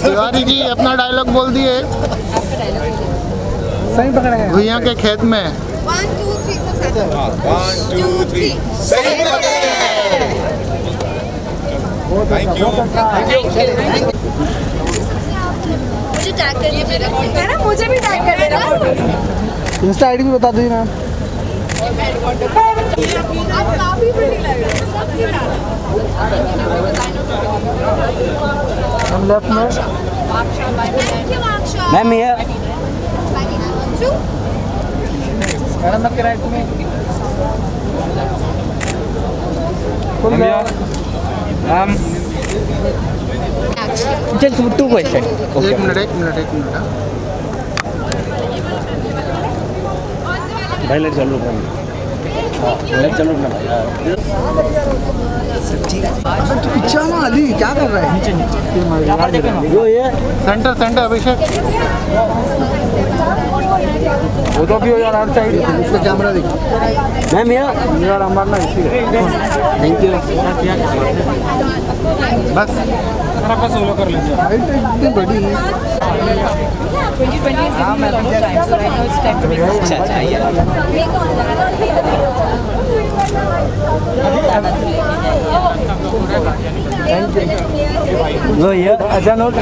Tiwari ji अपना डायलॉग बोल दिए। सही पकड़े हैं। भैया के खेत में 1 2 3 सब साथ। 1 2 3 सही पकड़े। Thank you. मुझे टैग कर दीजिएगा। है ना, मुझे भी टैग कर देना। इंस्टा आईडी भी बता दीजिए मैम। आप काफी प्रिटी लग रहे हो सबसे ज्यादा। हम लेफ्ट में थैंक यू अक्षय। मैम ये मैडम आपके राइट में just 2 questions. एक मिनट भाई लेट चल रुक तू पीछे ना अली क्या कर रहा है? जो ये सेंटर अभिषेक वो तो भी हो यार हर साइड इसका कैमरा दिख। मैम यार हमारा ना इसी थैंक यू। बस आपका सोलो कर लीजिए। हाइट इतनी बड़ी है। वो ये अच्छा नोट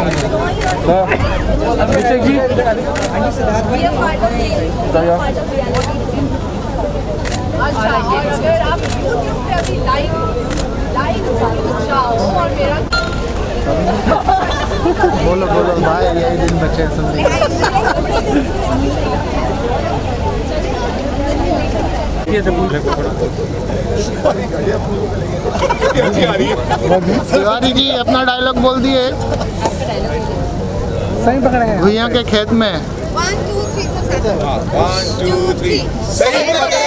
अभिषेक जी अगर आप YouTube पे अभी लाइव जाओ और मेरा बोलो भाई यही दिन बचे सुन तिवारी जी अपना डायलॉग बोल दिए। सही पकड़े हैं भुइयां के खेत में 1 2 3 सब साथ 1 2 3 सही पकड़े।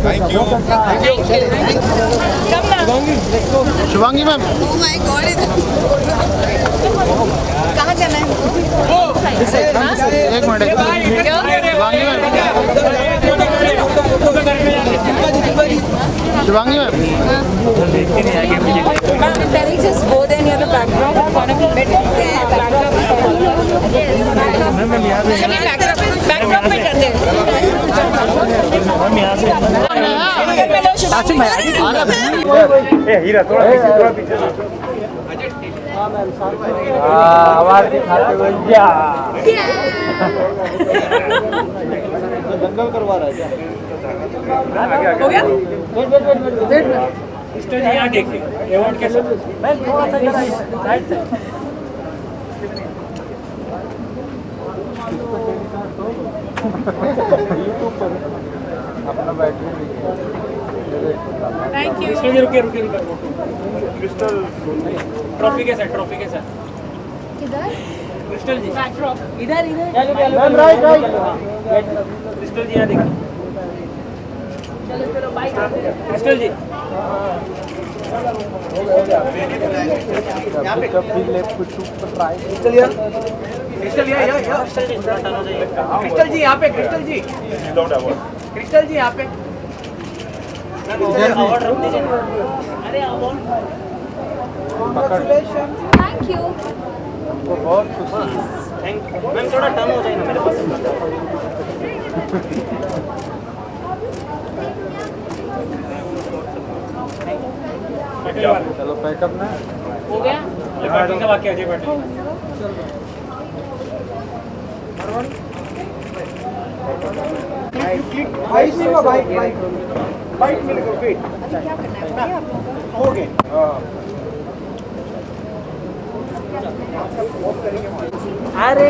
Thank you. Shivangi ma'am oh my God कहाँ जाना है? एक minute Shivangi ma'am Shivangi ma'am Can we just go there near the backdrop? Backdrop पे करते हैं। आवाज दिखाते हुए दंगल करवा रहा है क्या? हो गया? मिस्टर जी यहाँ देखिए अवार्ड कैसा मैं थोड़ा सा साइड से अपना बैटरी थैंक यू रुकिए क्रिस्टल ट्रॉफी के साथ किधर? क्रिस्टल जी बैकड्रॉप इधर मैम राइट क्रिस्टल जी यहाँ देखिए चलो बाइक क्रिस्टल जी कभी लेफ्ट टू ट्राई क्रिस्टल जी यहाँ पे क्रिस्टल जी यहाँ पे अवार्ड रख दीजिए अरे अवार्ड थैंक यू। बहुत खुशी थैंक यू मैम थोड़ा टर्न हो जाए ना मेरे पास चलो पैकअप ना हो गया पार्टी का बाकी अजय पार्टी बाइक मिलेगा बाइक मिलेगा वेट क्या करना है हो गए अरे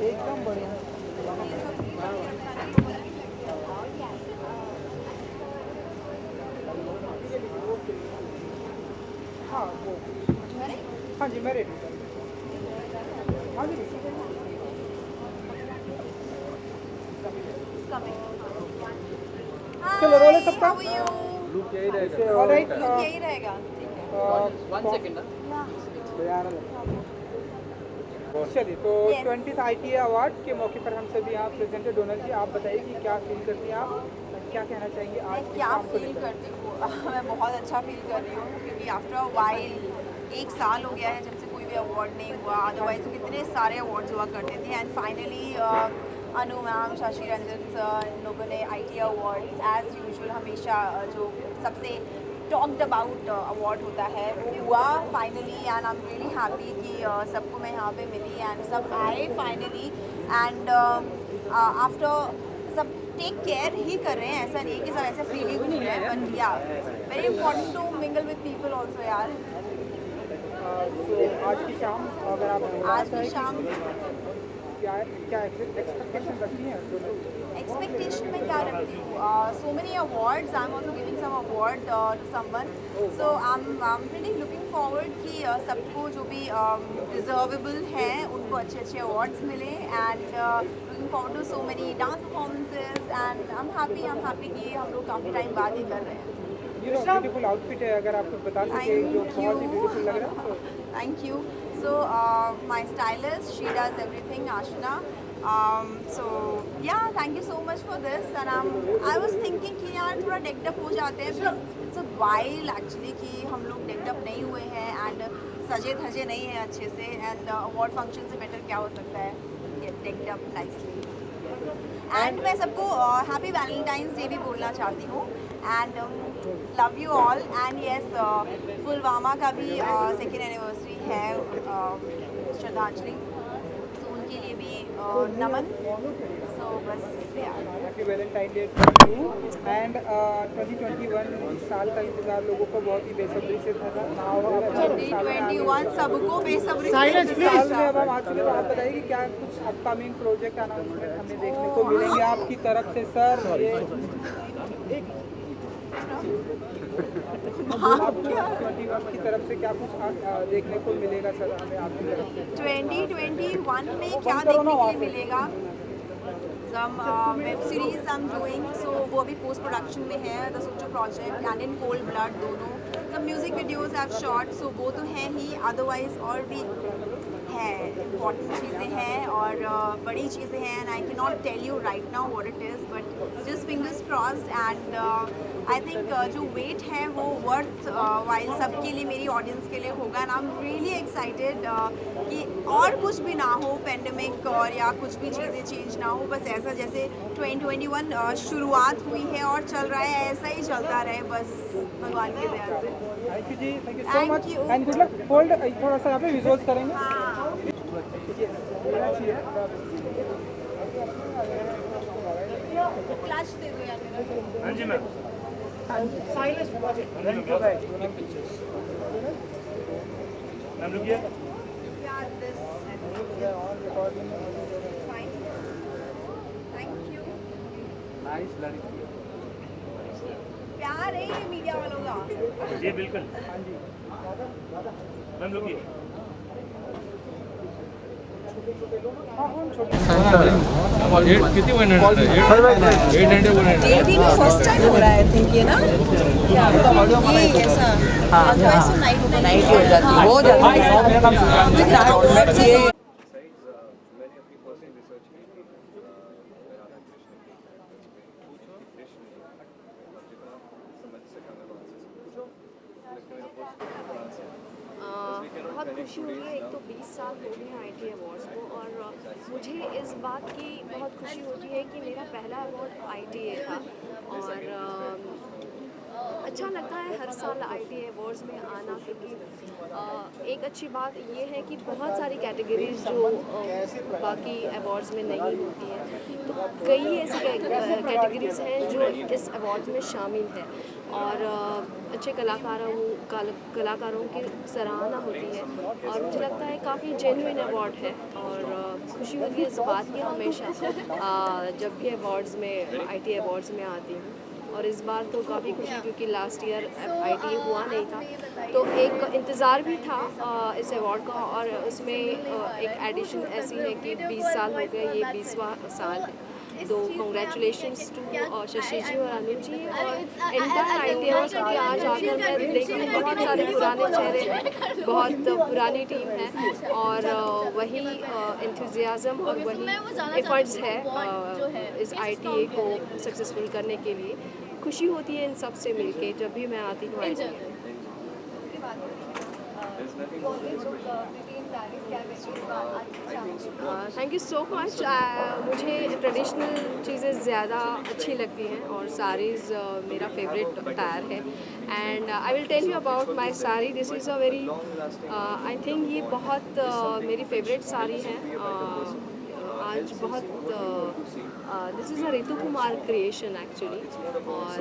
एकदम बढ़िया हाँ वो हाँ जी मैं रेडी हाँ जी चलो रोल सबका ऑलराइट यही रहेगा। चलिए तो 20th ITA अवार्ड के मौके पर हम सभी यहाँ प्रेजेंट है। डोनल जी, आप बताइए कि क्या फील करती हैं आप, क्या कहना चाहेंगे आज मैं क्या फील करती हूँ मैं बहुत अच्छा फील कर रही हूँ, क्योंकि आफ्टर अ वाइल 1 साल हो गया है जब से कोई भी अवार्ड नहीं हुआ। अदरवाइज तो कितने सारे अवार्ड्स हुआ करते थे, and finally Anu ma'am, Shashi Ranjan sir, इन लोगों ने ITA अवार्ड एज यूजुअल हमेशा जो सबसे टॉक्ड अबाउट अवार्ड होता है वो हुआ finally, and I am really happy कि सबको मैं यहाँ पे मिली एंड सब आए फाइनली, एंड आफ्टर सब टेक केयर ही कर रहे हैं। ऐसा नहीं कि सब ऐसे फ्रीली घूम रहे हैं, but yeah very important to mingle with people also यार। तो आज की शाम अगर आप आज की शाम क्या एक्सपेक्टेशन रखती हैं? एक्सपेक्टेशन में क्या रखती हूँ? So many awards, I am also giving some award to someone, so I am really looking forward कि सबको जो भी डिजर्वेबल हैं उनको अच्छे अच्छे अवार्ड्स मिले, and looking forward to so many dance performances, and I am happy कि हम लोग काफ़ी टाइम बाद ही कर रहे हैं। ब्यूटीफुल आउटफिट है, अगर आप कुछ बता सकें जो बहुत ही ब्यूटीफुल लग रहा है। Thank you. So my stylist, she does everything, Ashna. So yeah, thank you so much for this. And I was thinking कि यार थोड़ा decked up हो जाते हैं, but it's a while actually कि हम लोग decked up नहीं हुए हैं and सजे धजे नहीं हैं अच्छे से, and award function से better क्या हो सकता है, get decked up nicely. And मैं सबको हैप्पी वैलेंटाइंस डे भी बोलना चाहती हूँ, and love you all, and yes Pulwama का भी 2nd एनिवर्सरी है, श्रद्धांजलि, तो उनके लिए भी नमन। सो बस happy Valentine day to you, and 2021 साल का इंतजार लोगों को बहुत ही बेसब्री से था। 2021 सबको बेसब्री से साल में अब हम आ चुके, तो आप बताइए कि क्या कुछ अपकमिंग प्रोजेक्ट अनाउंसमेंट हमें देखने को मिलेंगे आपकी तरफ से सर? की तरफ से क्या कुछ देखने को मिलेगा सर हमें आपकी तरफ से? 2021 में क्या देखने के लिए मिलेगा? Web series I am doing, so वो अभी पोस्ट प्रोडक्शन में है, the Socho project and in cold blood दोनों। सब music videos I have shot, so वो तो हैं ही, अदरवाइज और भी है इम्पॉर्टेंट चीज़ें हैं और बड़ी चीज़ें हैं, and I can not tell you right now what it is, but just fingers crossed, and I think जो वेट है वो वर्थ वाइल सबके लिए, मेरी ऑडियंस के लिए होगा, and I am really excited कि और कुछ भी ना हो, पेंडेमिक और या कुछ भी चीज़ें चेंज ना हो, बस ऐसा जैसे 2021 शुरुआत हुई है और चल रहा है ऐसा ही चलता रहे, बस भगवान की दया से। थैंक यू जी, thank you so much, and good luck. Hold थोड़ा सा यहाँ पे विजुअल्स करेंगे। क्लच दे दो यार मेरा। हाँ जी मैम। साइलेंस मैम रुकिए। यार this fine, thank you. Nice लड़की। प्यार है ये मीडिया वालों का। जी बिल्कुल। मैम रुकिए। कितनी 800 फर्स्ट टाइम हो रहा है, आई थिंक ये ना, ये ऐसा अदरवाइज तो नाइट हो जाती है, हो जाती है विद रात से। मैंने अपनी पर्सनल रिसर्च की थी राधा कृष्ण की, जितना समझ सका मैं वहाँ से समझा, लेकिन मेरा पर्सनल बहुत खुशी हुई है। एक तो 20 साल हो गए हैं ITA अवार्ड्स को, और मुझे इस बात की बहुत खुशी होती है कि मेरा पहला अवार्ड ITA था, और अच्छा लगता है हर साल ITA अवार्ड्स में आना, क्योंकि एक अच्छी बात ये है कि बहुत सारी कैटेगरीज जो बाकी अवार्ड्स में नहीं होती हैं, तो कई ऐसी कैटेगरीज हैं जो इस अवार्ड में शामिल है, और अच्छे कलाकारों की सराहना होती है, और मुझे लगता है काफ़ी जेन्युइन अवार्ड है, और खुशी होती है इस बात की हमेशा जब भी अवार्ड्स में ITA अवार्ड्स में आती हूँ, और इस बार तो काफ़ी खुशी, क्योंकि लास्ट ईयर ITA हुआ नहीं था, तो एक इंतज़ार भी था इस अवार्ड का, और उसमें एक एडिशन ऐसी है कि 20 साल हो गए, ये 20वां साल है, तो कॉन्ग्रेचुलेशंस टू शशि जी और अनु जी और एंटायर ITMers, क्योंकि आज आकर मैं देख रही हूँ बहुत सारे पुराने चेहरे हैं, बहुत पुरानी टीम है और वही एंथुजियाज़म और वही एफर्ट्स है इस ITA को सक्सेसफुल करने के लिए। खुशी होती है इन सब से मिलके जब भी मैं आती हूँ ITA। Thank you so much. मुझे ट्रेडिशनल चीज़ें ज़्यादा अच्छी लगती हैं और साड़ीज़ मेरा फेवरेट अटायर है। And I will tell you about my sari. This is a very I think ये बहुत मेरी फेवरेट साड़ी है। आज बहुत this is a Ritu Kumar creation actually और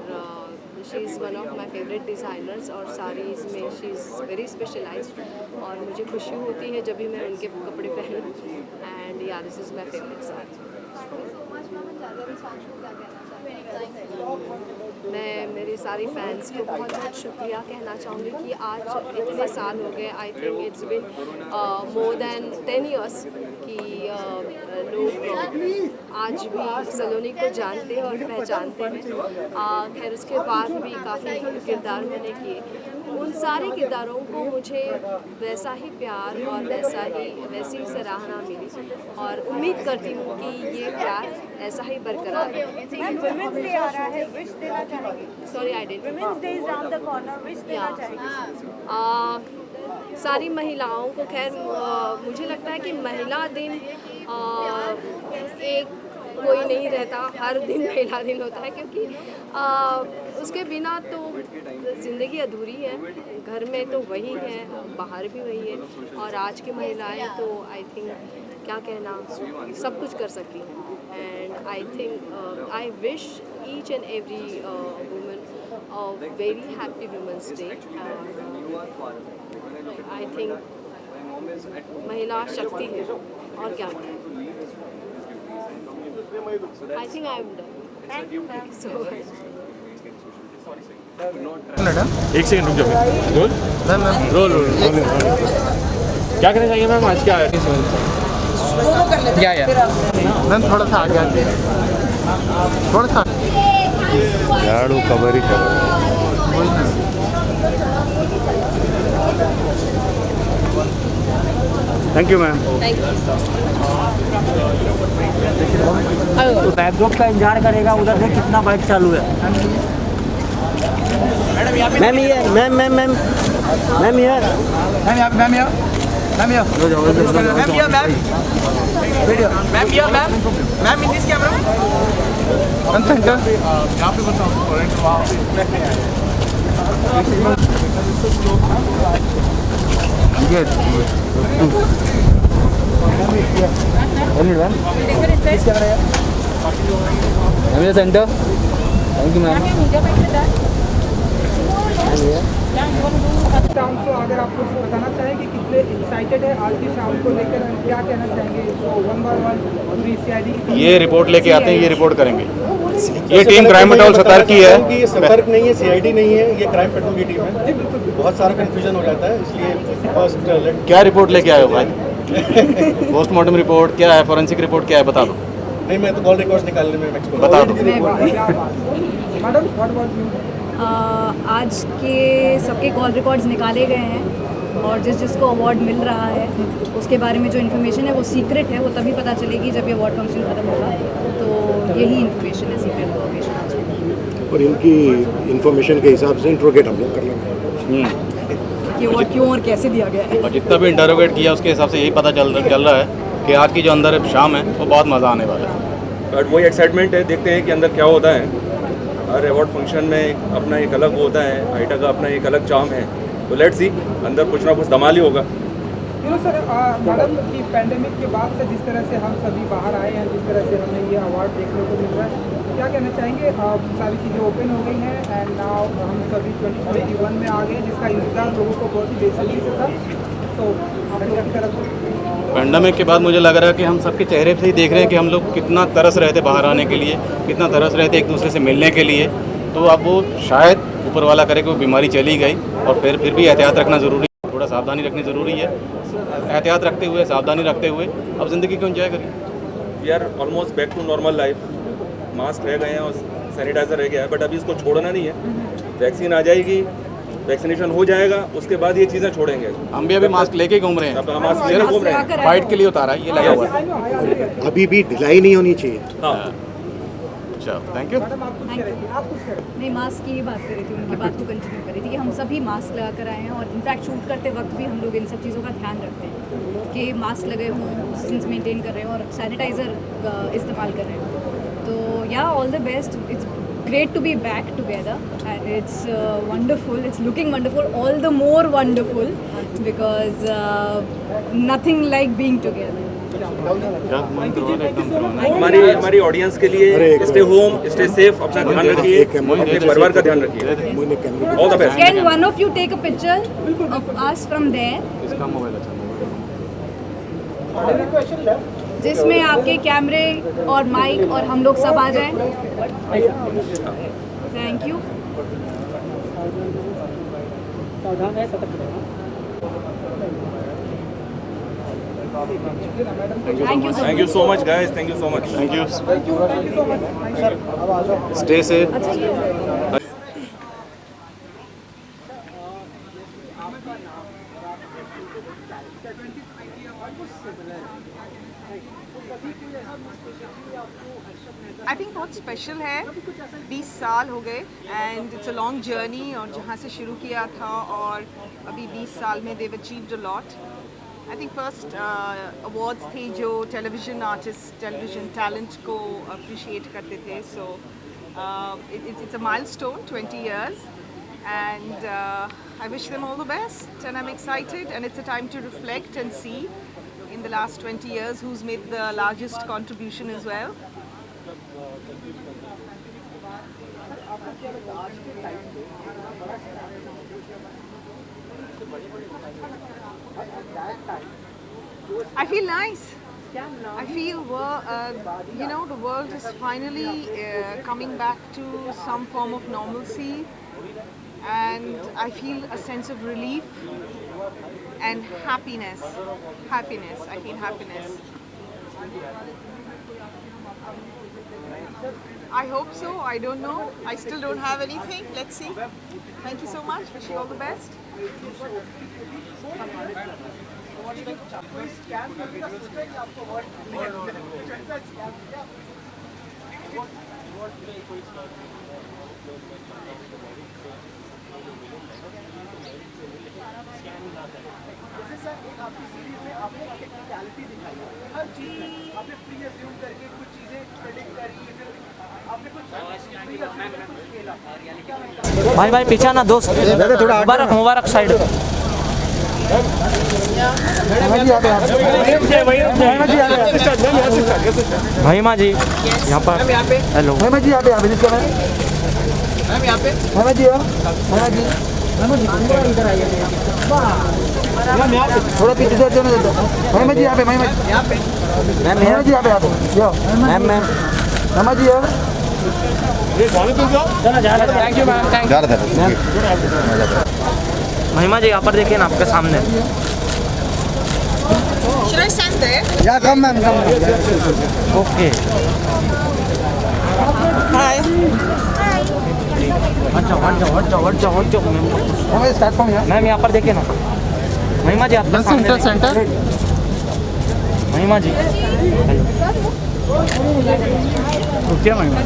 she is one of my favourite designers और साड़ीज़ में शी इज़ वेरी स्पेशलाइज्ड और मुझे खुशी होती है जब भी मैं उनके कपड़े पहनूँ। एंड या this is my favourite sari. मैं मेरे सारी फैंस को बहुत बहुत शुक्रिया कहना चाहूँगी कि आज इतने साल हो गए, I think it's been more than 10 years कि लोग आज भी सलोनी को जानते हैं और पहचानते हैं। खैर उसके बाद भी काफ़ी किरदार मैंने किए, उन सारे किरदारों को मुझे वैसा ही प्यार और वैसी सराहना मिली और उम्मीद करती हूँ कि ये प्यार ऐसा ही बरकरार है। वुमेन्स डे आ रहा है, विश देना चाहेंगे? Sorry I didn't. Women's day is round the corner, wish देना चाहेंगे? सारी महिलाओं को, खैर मुझे लगता है कि महिला दिन एक कोई नहीं रहता, हर दिन महिला दिन होता है क्योंकि उसके बिना तो ज़िंदगी अधूरी है। घर में तो वही है, बाहर भी वही है और आज की महिलाएं तो आई थिंक क्या कहना सब कुछ कर सकती हैं। And I think I wish each and every woman a very happy women's day. I think महिला शक्ति है और क्या है। I think I am done. So एक सेकंड रुक जाओ। रोल रोल क्या करना चाहिए मैम आज क्या है? मैम थोड़ा सा आगे आते हैं, थोड़ा सा झाड़ू कवर ही करो। Thank you ma'am. तो बैकड्रॉप का इंतजार करेगा, उधर से कितना बाइक चालू है। मैम ये मैम मैम मैम मैम यार मैम यहाँ मैम यहाँ मैम यहाँ मैम यहाँ मैम वीडियो मैम यहाँ ma'am ma'am in this camera ma'am centre यहाँ पे बताओ। ये ma'am centre. Thank you ma'am. शाम को अगर आप कुछ बताना चाहें कि कितने एक्साइटेड है आज की शाम को लेकर, क्या कहना चाहेंगे? वन बाय वन पूरी CID ये रिपोर्ट लेके आते हैं, ये रिपोर्ट करेंगे। ये टीम क्राइम पेट्रोल सतर्क की है। ये सतर्क नहीं है, CID नहीं है, ये क्राइम पेट्रोल की टीम है। बहुत सारा कंफ्यूजन हो जाता है, इसलिए फर्स्ट क्या रिपोर्ट लेके आए हो भाई? पोस्टमार्टम रिपोर्ट क्या है, फॉरेंसिक रिपोर्ट क्या है, बता दो। नहीं, मैं तो कॉल रिकॉर्ड्स निकालने में एक्सपर्ट। बता दो। Madam what about you? आज के सबके कॉल रिकॉर्ड्स निकाले गए हैं और जिसको अवार्ड मिल रहा है उसके बारे में जो इन्फॉर्मेशन है वो सीक्रेट है, वो तभी पता चलेगी जब ये अवार्ड फंक्शन ख़त्म होगा। तो यही इन्फॉर्मेशन है, सीक्रेट इन्फॉर्मेशन आज की। और इनकी इन्फॉर्मेशन के हिसाब से इंट्रोगेट हम लोग कर लेंगे कि अवार्ड क्यों और कैसे दिया गया है। और जितना भी इंटरोगेट किया उसके हिसाब से यही पता चल रहा है कि आज की जो अंदर शाम है वो बहुत मज़ा आने वाला है। बट वही एक्साइटमेंट है, देखते हैं कि अंदर क्या होता है। हर अवार्ड फंक्शन में अपना एक अलग होता है, आईटा का अपना एक अलग चार्म है। तो लेट्स सी, अंदर कुछ ना कुछ धमाल ही होगा। सर मैडम की पैंडेमिक के बाद से जिस तरह से हम सभी बाहर आए हैं, जिस तरह से हमें ये अवार्ड देखने को मिल रहा है, क्या कहना चाहेंगे? सारी चीज़ें ओपन हो गई हैं एंड नाउ हम सभी 2021 में आ गए, जिसका इंतजार लोगों को बहुत ही बेसब्री से था। तो आप लोगों की तरफ से पैंडेमिक के बाद मुझे लग रहा है कि हम सबके चेहरे से ही देख रहे हैं कि हम लोग कितना तरस रहे थे बाहर आने के लिए, कितना तरस रहे थे एक दूसरे से मिलने के लिए। तो अब वो शायद ऊपर वाला करे कि वो बीमारी चली गई और फिर भी एहतियात रखना ज़रूरी है, थोड़ा सावधानी रखनी ज़रूरी है। एहतियात रखते हुए, सावधानी रखते हुए अब ज़िंदगी को एंजॉय करिए। We are almost back to normal life. Mask रह गए हैं और सैनिटाइजर रह गया है, बट अभी इसको छोड़ना नहीं है। वैक्सीन आ जाएगी, वैक्सीनेशन हो जाएगा, उसके बाद ये चीज़ें छोड़ेंगे। हम भी अभी मास्क लेके घूम रहे हैं, अब मास्क लेके घूम रहे हैं, फाइट के लिए उतारा है, ये लगा हुआ है। अभी भी ढिलाई नहीं होनी चाहिए। हाँ, अच्छा, थैंक यू। नहीं, मास्क की ही बात कर रही थी, उनकी बात को कंटिन्यू कर रही थी कि हम सभी मास्क लगा कर आए हैं और इनफैक्ट शूट करते वक्त भी हम लोग इन सब चीज़ों का ध्यान रखते हैं कि मास्क लगे हों, डिस्टेंस मेंटेन कर रहे हैं और सैनिटाइज़र इस्तेमाल कर रहे हैं। तो या all the best, it's great to be back together and it's wonderful, it's looking wonderful, all the more wonderful because nothing like being together. हमारी ऑडियंस के लिए स्टे होम, स्टे सेफ, अपना ध्यान रखिए, अपने परिवार का ध्यान रखिए। All the best. Can one of you take a picture of us from there? इसका मोबाइल अच्छा, जिसमें आपके कैमरे और माइक और हम लोग सब आ जाएं। Thank you. Thank you so much guys, thank you so much, thank you, stay safe. I think बहुत स्पेशल है। 20 साल हो गए and it's a long journey, और जहाँ से शुरू किया था और अभी 20 साल में they've achieved a lot. I think first awards थे जो टेलीविज़न आर्टिस्ट, टेलीविज़न टैलेंट को अप्रिशिएट करते थे। So it's a milestone, 20 years, and I wish them all the best and I'm excited, and it's a time to reflect and see in the last 20 years who's made the largest contribution as well. I feel nice. I feel the world is finally coming back to some form of normalcy, and I feel a sense of relief and happiness. I feel happiness. I hope so. I don't know. I still don't have anything. Let's see. Thank you so much. Wish you all the best. भाई भाई पीछे ना दोस्त, मुबारक मुबारक साइड। महिमा जी यहाँ पर, हेलो महिमा जी, यहाँ पे मैम, यहाँ पे महिमा जी, इधर आइए, थोड़ा पीछे से महिमा जी, यहाँ पे महिमा जी, यहाँ पे महिमा जी, यहाँ पे ma'am Mahima ji, thank you ma'am, thank you. Mahima ji यहाँ पर देखिए ना, आपके सामने। Should I stand there? या come ma'am, come. Okay, Hi. Ma'am यहाँ पर देखिए ना, महिमा जी आपके सामने। सेंटर महिमा जी, क्या महिमा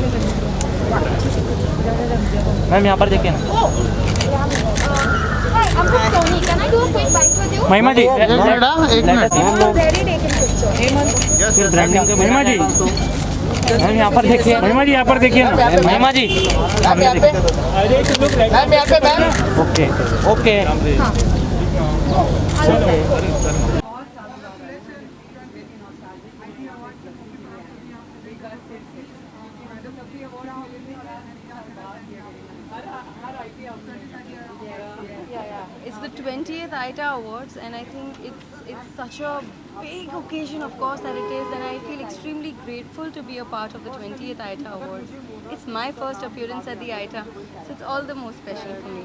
मैम यहाँ पर देखिए ना। महिमा जी एक मिनट, फिर ब्रांडिंग का महिमा जी मैम यहाँ पर देखिए, महिमा जी यहाँ पर देखिए ना, महिमा जी मैम यहाँ पे ma'am. Okay okay, It's the 20th ITA Awards, and I think it's such a big occasion, of course, that it is, and I feel extremely grateful to be a part of the 20th ITA Awards. It's my first appearance at the ITA, so it's all the more special for me.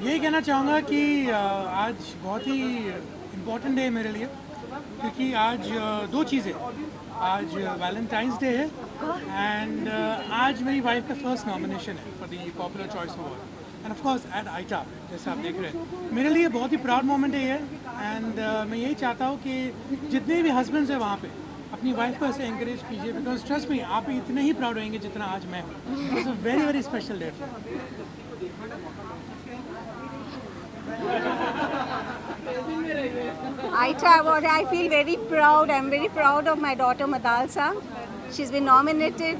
यही कहना चाहूँगा कि आज बहुत ही इम्पोर्टेंट डे है मेरे लिए, क्योंकि आज दो चीज़ें, आज वैलेंटाइंस डे है एंड आज मेरी वाइफ का फर्स्ट नॉमिनेशन है for the popular choice award and of course at ITA, जैसे आप देख रहे हैं। मेरे लिए बहुत ही प्राउड मोमेंट है ये एंड मैं यही चाहता हूँ कि जितने भी हस्बैंड्स हैं वहाँ पे अपनी वाइफ को ऐसे एंकरेज कीजिए, बिकॉज ट्रस्ट मी आप इतने ही प्राउड होंगे जितना आज मैं हूँ। It's a very very special day. Aita Award, I feel very proud. I'm very proud of my daughter Madalsa. She's been nominated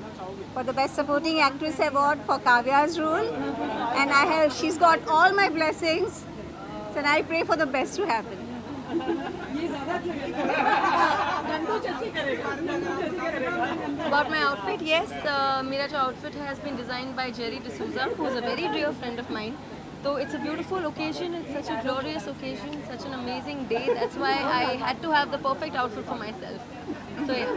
for the Best Supporting Actress Award for Kavya's role, and she's got all my blessings, and I pray for the best to happen. About my outfit, yes, मेरा जो outfit has been designed by Jerry D'Souza, who is a very dear friend of mine. So it's a beautiful occasion, it's such a glorious occasion, such an amazing day. That's why I had to have the perfect outfit for myself. So yeah.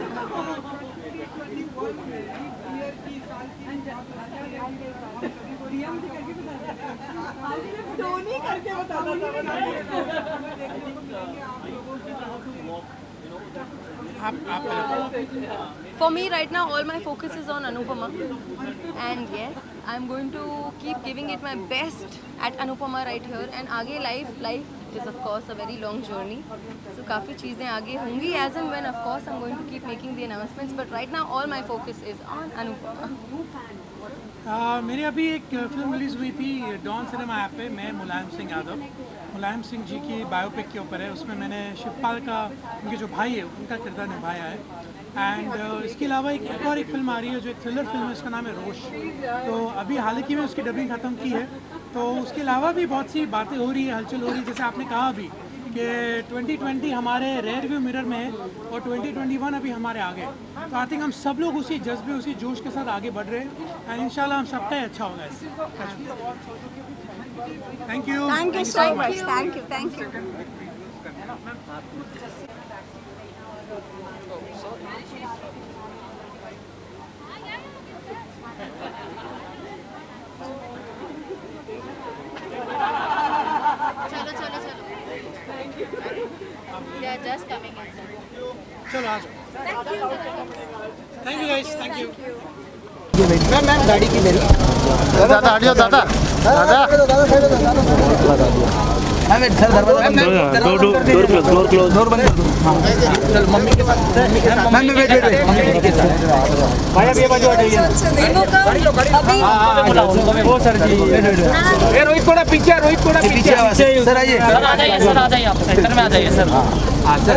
For me right now, all my focus is on Anupama, and yes, I'm going to keep giving it my best at Anupama right here. And आगे life is of course a very long journey, so काफ़ी चीज़ें आगे होंगी as and when of course I'm going to keep making the announcements, but right now all my focus is on Anupama. मेरी अभी एक फिल्म रिलीज़ हुई थी डॉन सिनेमा ऐप पे, मैं मुलायम सिंह यादव, मुलायम सिंह जी की बायोपिक के ऊपर है। उसमें मैंने शिवपाल का, उनके जो भाई है उनका किरदार निभाया है। एंड इसके अलावा एक और एक फिल्म आ रही है जो एक थ्रिलर फिल्म है, उसका नाम है रोश। तो अभी हाल ही में उसकी डबिंग ख़त्म की है। तो उसके अलावा भी बहुत सी बातें हो रही है, हलचल हो रही है। जैसे आपने कहा अभी कि 2020 हमारे रेयर व्यू मिरर में है और 2021 अभी हमारे आगे। तो आई थिंक हम सब लोग उसी जज्बे, उसी जोश के साथ आगे बढ़ रहे हैं एंड इंशाल्लाह हम सबका ही अच्छा होगा इससे। Thank you. Thank you so much. Thank you. Thank you. They are just coming inside. चलो आ जाओ। Thank you guys, thank you. Ma'am गाड़ी की मेरी दादा हट जाओ दादा मैम इधर दरवाजा डोर क्लोज डोर बंद कर दो। चल मम्मी के साथ मैम वेट मम्मी के साथ भाई अब ये बाजू हटाइए अभी वो सर जी ए रोहित थोड़ा पीछे सर आइए सर आ जाइए आप सेंटर में आ जाइए सर। हां सर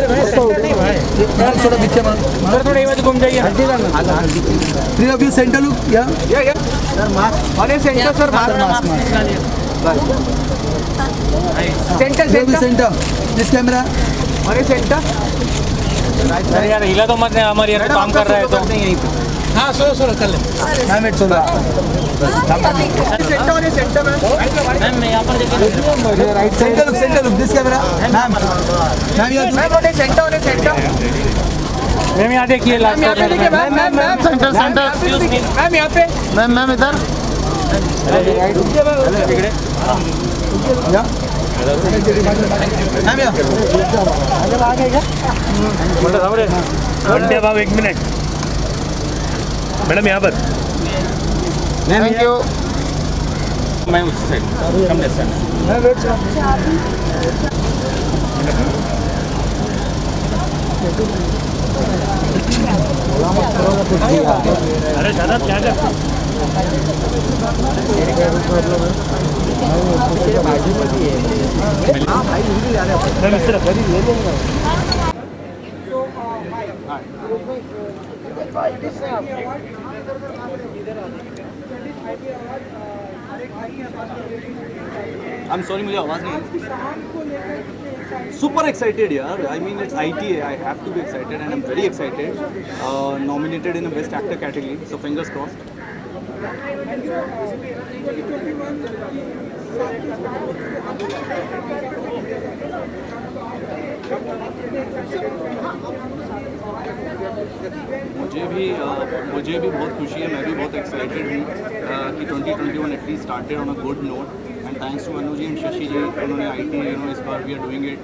थोड़ा पीछे सर थोड़ा ये बाजू घूम जाइए। Three of you centre look या सर मास्क और centre sir mask centre this camera और ये सेंटर यार हिला तो मत, हमारे यार काम कर रहा है तो यहीं पे। हाँ सोलो कर ले मैम इट्स सोलो सेंटर और ये सेंटर मैम मैं यहाँ पर देखिए right centre look this camera ma'am और ये सेंटर और ये सेंटर मैम यहाँ देखिए लास्ट मैम सेंटर मैम यहाँ पे मैम इधर भाव एक मिनट मैडम यहाँ पर थैंक यू। मैं उस साइड कम अरे दादा क्या कर I'm sorry, मुझे आवाज़ नहीं। Super excited यार. I mean it's ITA. I have to be excited and I'm very excited. Nominated in a Best Actor category. So fingers crossed. मुझे भी बहुत खुशी है, मैं भी बहुत एक्साइटेड हूँ कि 2021 at least started on a good note and thanks to Anuji and Shashi ji, उन्होंने IT इस बार we are doing it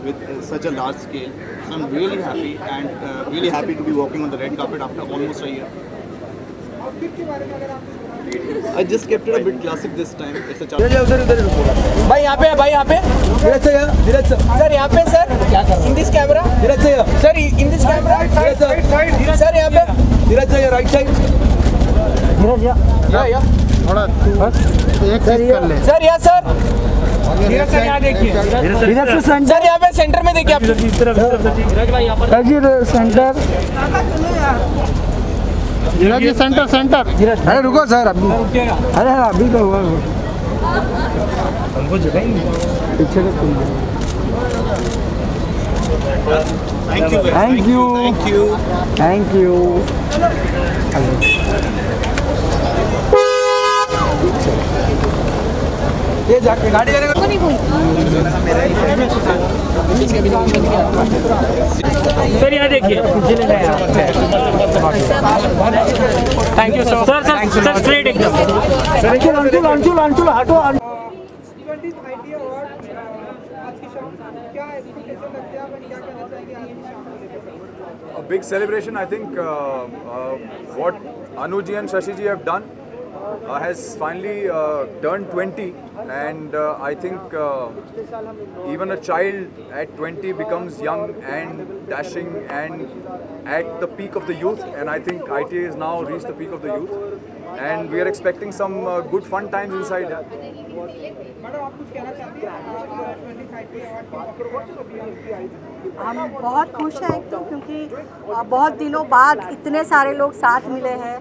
with such a large scale. So I'm really happy and really happy to be walking on the red carpet after almost a year. I just kept it a bit classic this time. It's a challenge. भाई यहाँ पे, भाई यहाँ पे, सर यहाँ पे sir, in this camera, sir in this camera, sir यहाँ पे, right side, या थोड़ा एक चीज कर ले सर यहाँ सर, सर यहाँ देखिए, सर यहाँ पे सेंटर में देखिए आप, धीरज जी सेंटर सेंटर अरे रुको सर अभी अरे अभी तो हुआ हमको जगह ही पीछे थैंक यू ये जाके गाड़ी जाने सर यहाँ देखिए thank you sir sir straight एकदम अंशुल हटो इवेंट आईटी अवार्ड आज की शाम क्या एक्सपेक्टेशन रखते हैं आप क्या कहना चाहेंगे आज की शाम? A big celebration. I think what Anuji and Shashi ji have done has finally turned 20, and I think even a child at 20 becomes young and dashing and at the peak of the youth, and I think ITA has now reached the peak of the youth, and we are expecting some good fun times inside. हम बहुत खुश हैं एक तो क्योंकि बहुत दिनों बाद इतने सारे लोग साथ मिले हैं,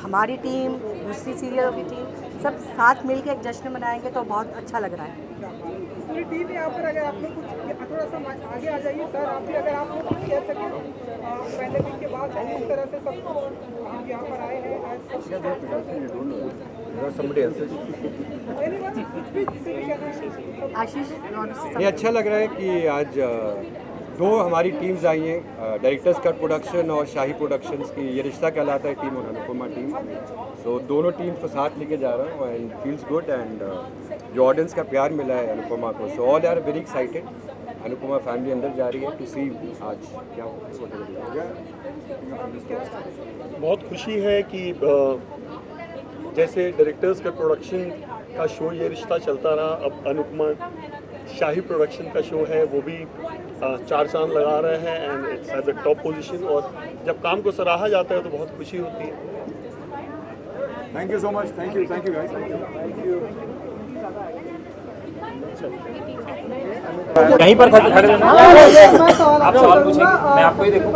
हमारी टीम, दूसरी सीरियलों की टीम, सब साथ मिल के एक जश्न मनाएंगे तो बहुत अच्छा लग रहा है। पूरी टीम यहाँ पर अगर आप लोग कुछ थोड़ा सा आगे आ जाइए सर, आप भी अगर आप लोग कुछ कह सकें पहले दिन के बाद इस तरह से सब आप यहाँ पर आए हैं आशीष ये अच्छा लग रहा है कि आज दो हमारी टीम्स आई हैं, डायरेक्टर्स कट प्रोडक्शन और शाही प्रोडक्शंस की ये रिश्ता कहलाता है टीम और अनुपमा टीम। सो दोनों टीम्स को साथ लेके जा रहा हूँ एंड फील्स गुड, एंड जो ऑडियंस का प्यार मिला है अनुपमा को, so all are very excited. Anupama family अंदर जा रही है टू सी आज क्या होगा। बहुत खुशी है कि जैसे डायरेक्टर्स का प्रोडक्शन का शो ये रिश्ता चलता रहा, अब अनुपमा शाही प्रोडक्शन का शो है वो भी 4 चांद लगा रहे हैं and it's at the top position, और जब काम को सराहा जाता है तो बहुत खुशी होती है। Thank you so much. Thank you guys. Thank you. कहीं पर खड़े रहना, आप सवाल पूछेंगे मैं आपको ही देखूं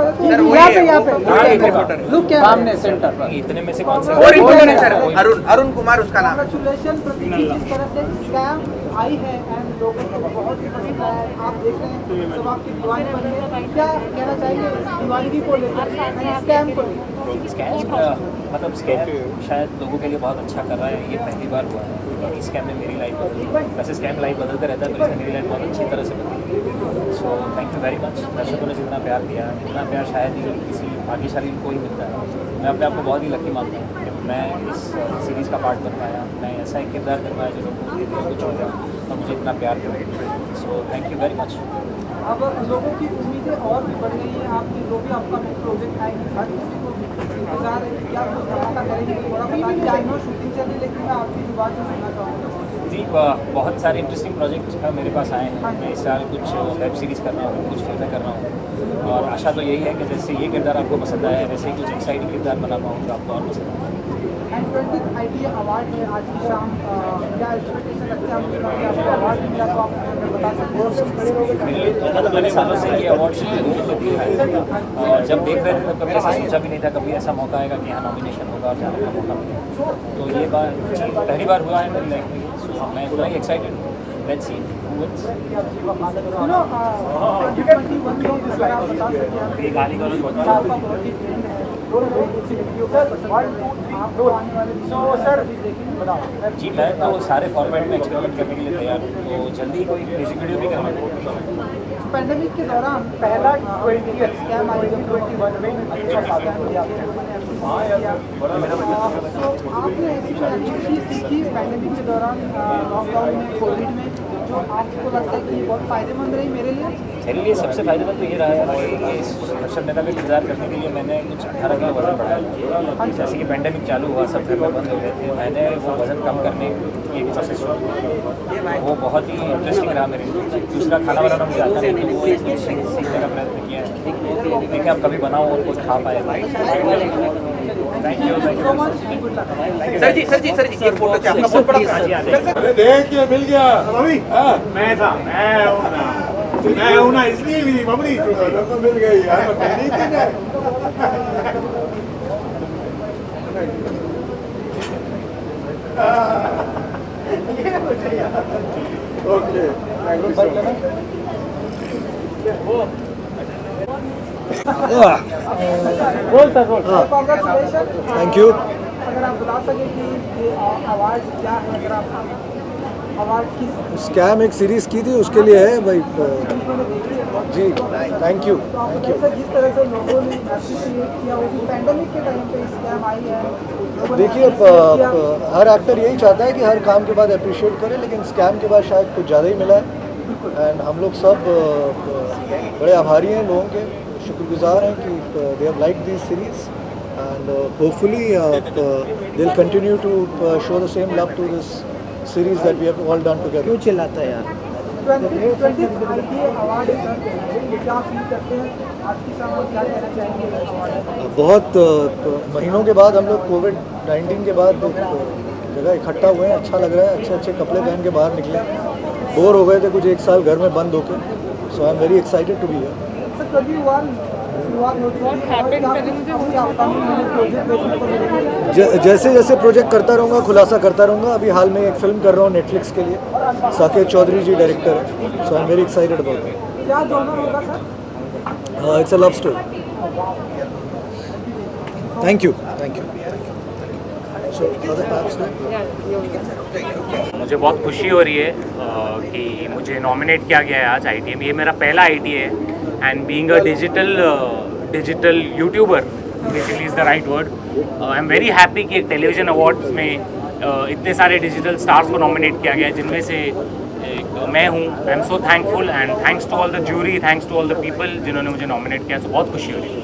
यहाँ पे सामने सेंटर पर, इतने में से कौन सा अरुण कुमार उसका नाम। कांग्रेचुलेशन प्रतीक, जिस तरह से स्कैम आई है एंड लोगों को बहुत ही पसंद आया है, आप देख रहे हैं सब आपकी दीवानी बन गई, क्या कहना चाहेंगे दीवानगी को लेकर, स्कैम को लेकर? मतलब स्कैम शायद लोगों के लिए बहुत अच्छा कर रहा है, ये पहली बार हुआ है। बाकी स्कैम ने मेरी लाइफ बदली, वैसे स्कैम लाइफ बदलते रहता है तो इसने मेरी लाइफ बहुत अच्छी तरह से बदली। So thank you very much. दर्शकों ने जितना प्यार दिया, इतना प्यार शायद ही किसी भाग्यशाली को ही मिलता है। मैं अपने आप को बहुत ही लकी मानता हूँ कि मैं इस सीरीज़ का पार्ट बन पाया, मैं ऐसा एक किरदार कर पाया जो लोगों को छोड़ गया और मुझे इतना प्यार मिला। So thank you very much. अब लोगों की उम्मीदें और भी बढ़ गई हैं, आपकी जो भी आपका प्रोजेक्ट आएगी हर किसी को इंतजार है कि क्या कुछ धमाका करेंगे, थोड़ा बताइए। आई नो शूटिंग चल रही, लेकिन मैं आपकी जुबान से सुनना चाहूँगा। जी बहुत सारे इंटरेस्टिंग प्रोजेक्ट मेरे पास आए हैं। मैं इस साल कुछ वेब सीरीज़ कर रहा हूँ, कुछ फिल्में कर रहा हूँ, और आशा तो यही है कि जैसे ये किरदार आपको पसंद आया है वैसे ही कुछ एक्साइटिंग किरदार बना पाऊँ जो आपको और पसंद आए। एंड 20th ITA अवार्ड है आज की शाम, क्या एक्सपेक्टेशन रखते हैं आपको अवार्ड मिला तो आप बता सकते हैं? मेरे लिए बहुत बड़े सालों से ये अवार्ड शुरू दिया है, और जब देख रहे थे तब कभी ऐसा सोचा भी नहीं था कभी ऐसा मौका आएगा कि यहाँ नॉमिनेशन होगा और जाने का मौका मिलेगा। तो ये बार पहली बार हुआ है मेरी लाइफ में, सो मैं पूरा ही एक्साइटेड हूँ। Let's see who wins. ये गाली गलौज जी, मैं तो सारे फॉर्मेट में एक्सपेरिमेंट करने के लिए तैयार हूँ, तो जल्दी कोई म्यूजिक वीडियो भी करना। पैंडेमिक के दौरान पहला स्कैम आई जब 21 में आपने ऐसी कोई एक्टिविटी सीखी पैंडेमिक के दौरान, लॉकडाउन में, कोविड में, जो आपको लगता है कि बहुत फ़ायदेमंद रही मेरे लिए? मेरे लिए सबसे फायदेमंद तो ये रहा है कि इस हर्षद मेहता का इंतजार करने के लिए मैंने कुछ 18 किलो वजन बढ़ाया। जैसे कि पेंडेमिक चालू हुआ, सब घर में बंद हो गए थे, मैंने वो वजन कम करने की एक प्रोसेस शुरू की। वो बहुत ही इंटरेस्टिंग रहा मेरे लिए। दूसरा, खाना बनाना मुझे आता नहीं, तो वो एक सीखने का प्रयत्न किया है। देखिए आप कभी बनाओ और कुछ खा पाए। थैंक यू सर जी एक फोटो चाहिए आपका बहुत बड़ा। देखिए मिल गया मैं था मैं हूँ ना इसलिए भी मम्मी तो मिल गई यार। Okay thank you. अगर आप बता सकें कि ये अवार्ड क्या है, अगर आप अवार्ड किस स्कैम एक सीरीज़ की थी उसके लिए है भाई जी। थैंक यू तो आप बताइए जिस तरह से लोगों ने एप्रिशिएट किया, वो भी पैंडेमिक के टाइम पे स्कैम आई है। देखिए हर एक्टर यही चाहता है कि हर काम के बाद अप्रिशिएट करे, लेकिन स्कैम के बाद शायद कुछ ज़्यादा ही मिला है। एंड हम लोग सब बड़े आभारी हैं लोगों के, शुक्रगुजार हैं कि they have like this series and hopefully they will continue to show the same love to this series that we have all done together. क्यों चिल्लाता है यार? 2020 अवार्ड है सर, क्या फील करते हैं आज की शाम को, क्या कहना चाहेंगे? बहुत महीनों के बाद हम लोग कोविड-19 के बाद एक जगह इकट्ठा हुए हैं, अच्छा लग रहा है। अच्छे अच्छे कपड़े पहन के बाहर निकले, बोर हो गए थे कुछ एक साल घर में बंद होकर। So I am very excited to be here. Sir कभी हुआ शुरुआत होती है जैसे जैसे प्रोजेक्ट करता रहूँगा, खुलासा करता रहूँगा। अभी हाल में एक फिल्म कर रहा हूँ नेटफ्लिक्स के लिए, साकेत चौधरी जी डायरेक्टर है। So I am very excited about it. क्या जॉनर होगा sir? It's a love story. Thank you. मुझे बहुत खुशी हो रही है कि मुझे नॉमिनेट किया गया है आज ITA में। ये मेरा पहला ITA है and being a digital YouTuber basically is the right word. I am very happy कि एक टेलीविज़न अवार्ड्स में इतने सारे डिजिटल स्टार्स को नॉमिनेट किया गया है, जिनमें से एक मैं हूँ। I am so thankful and thanks to all the jury, thanks to all the people जिन्होंने मुझे नॉमिनेट किया। तो बहुत खुशी हो रही है।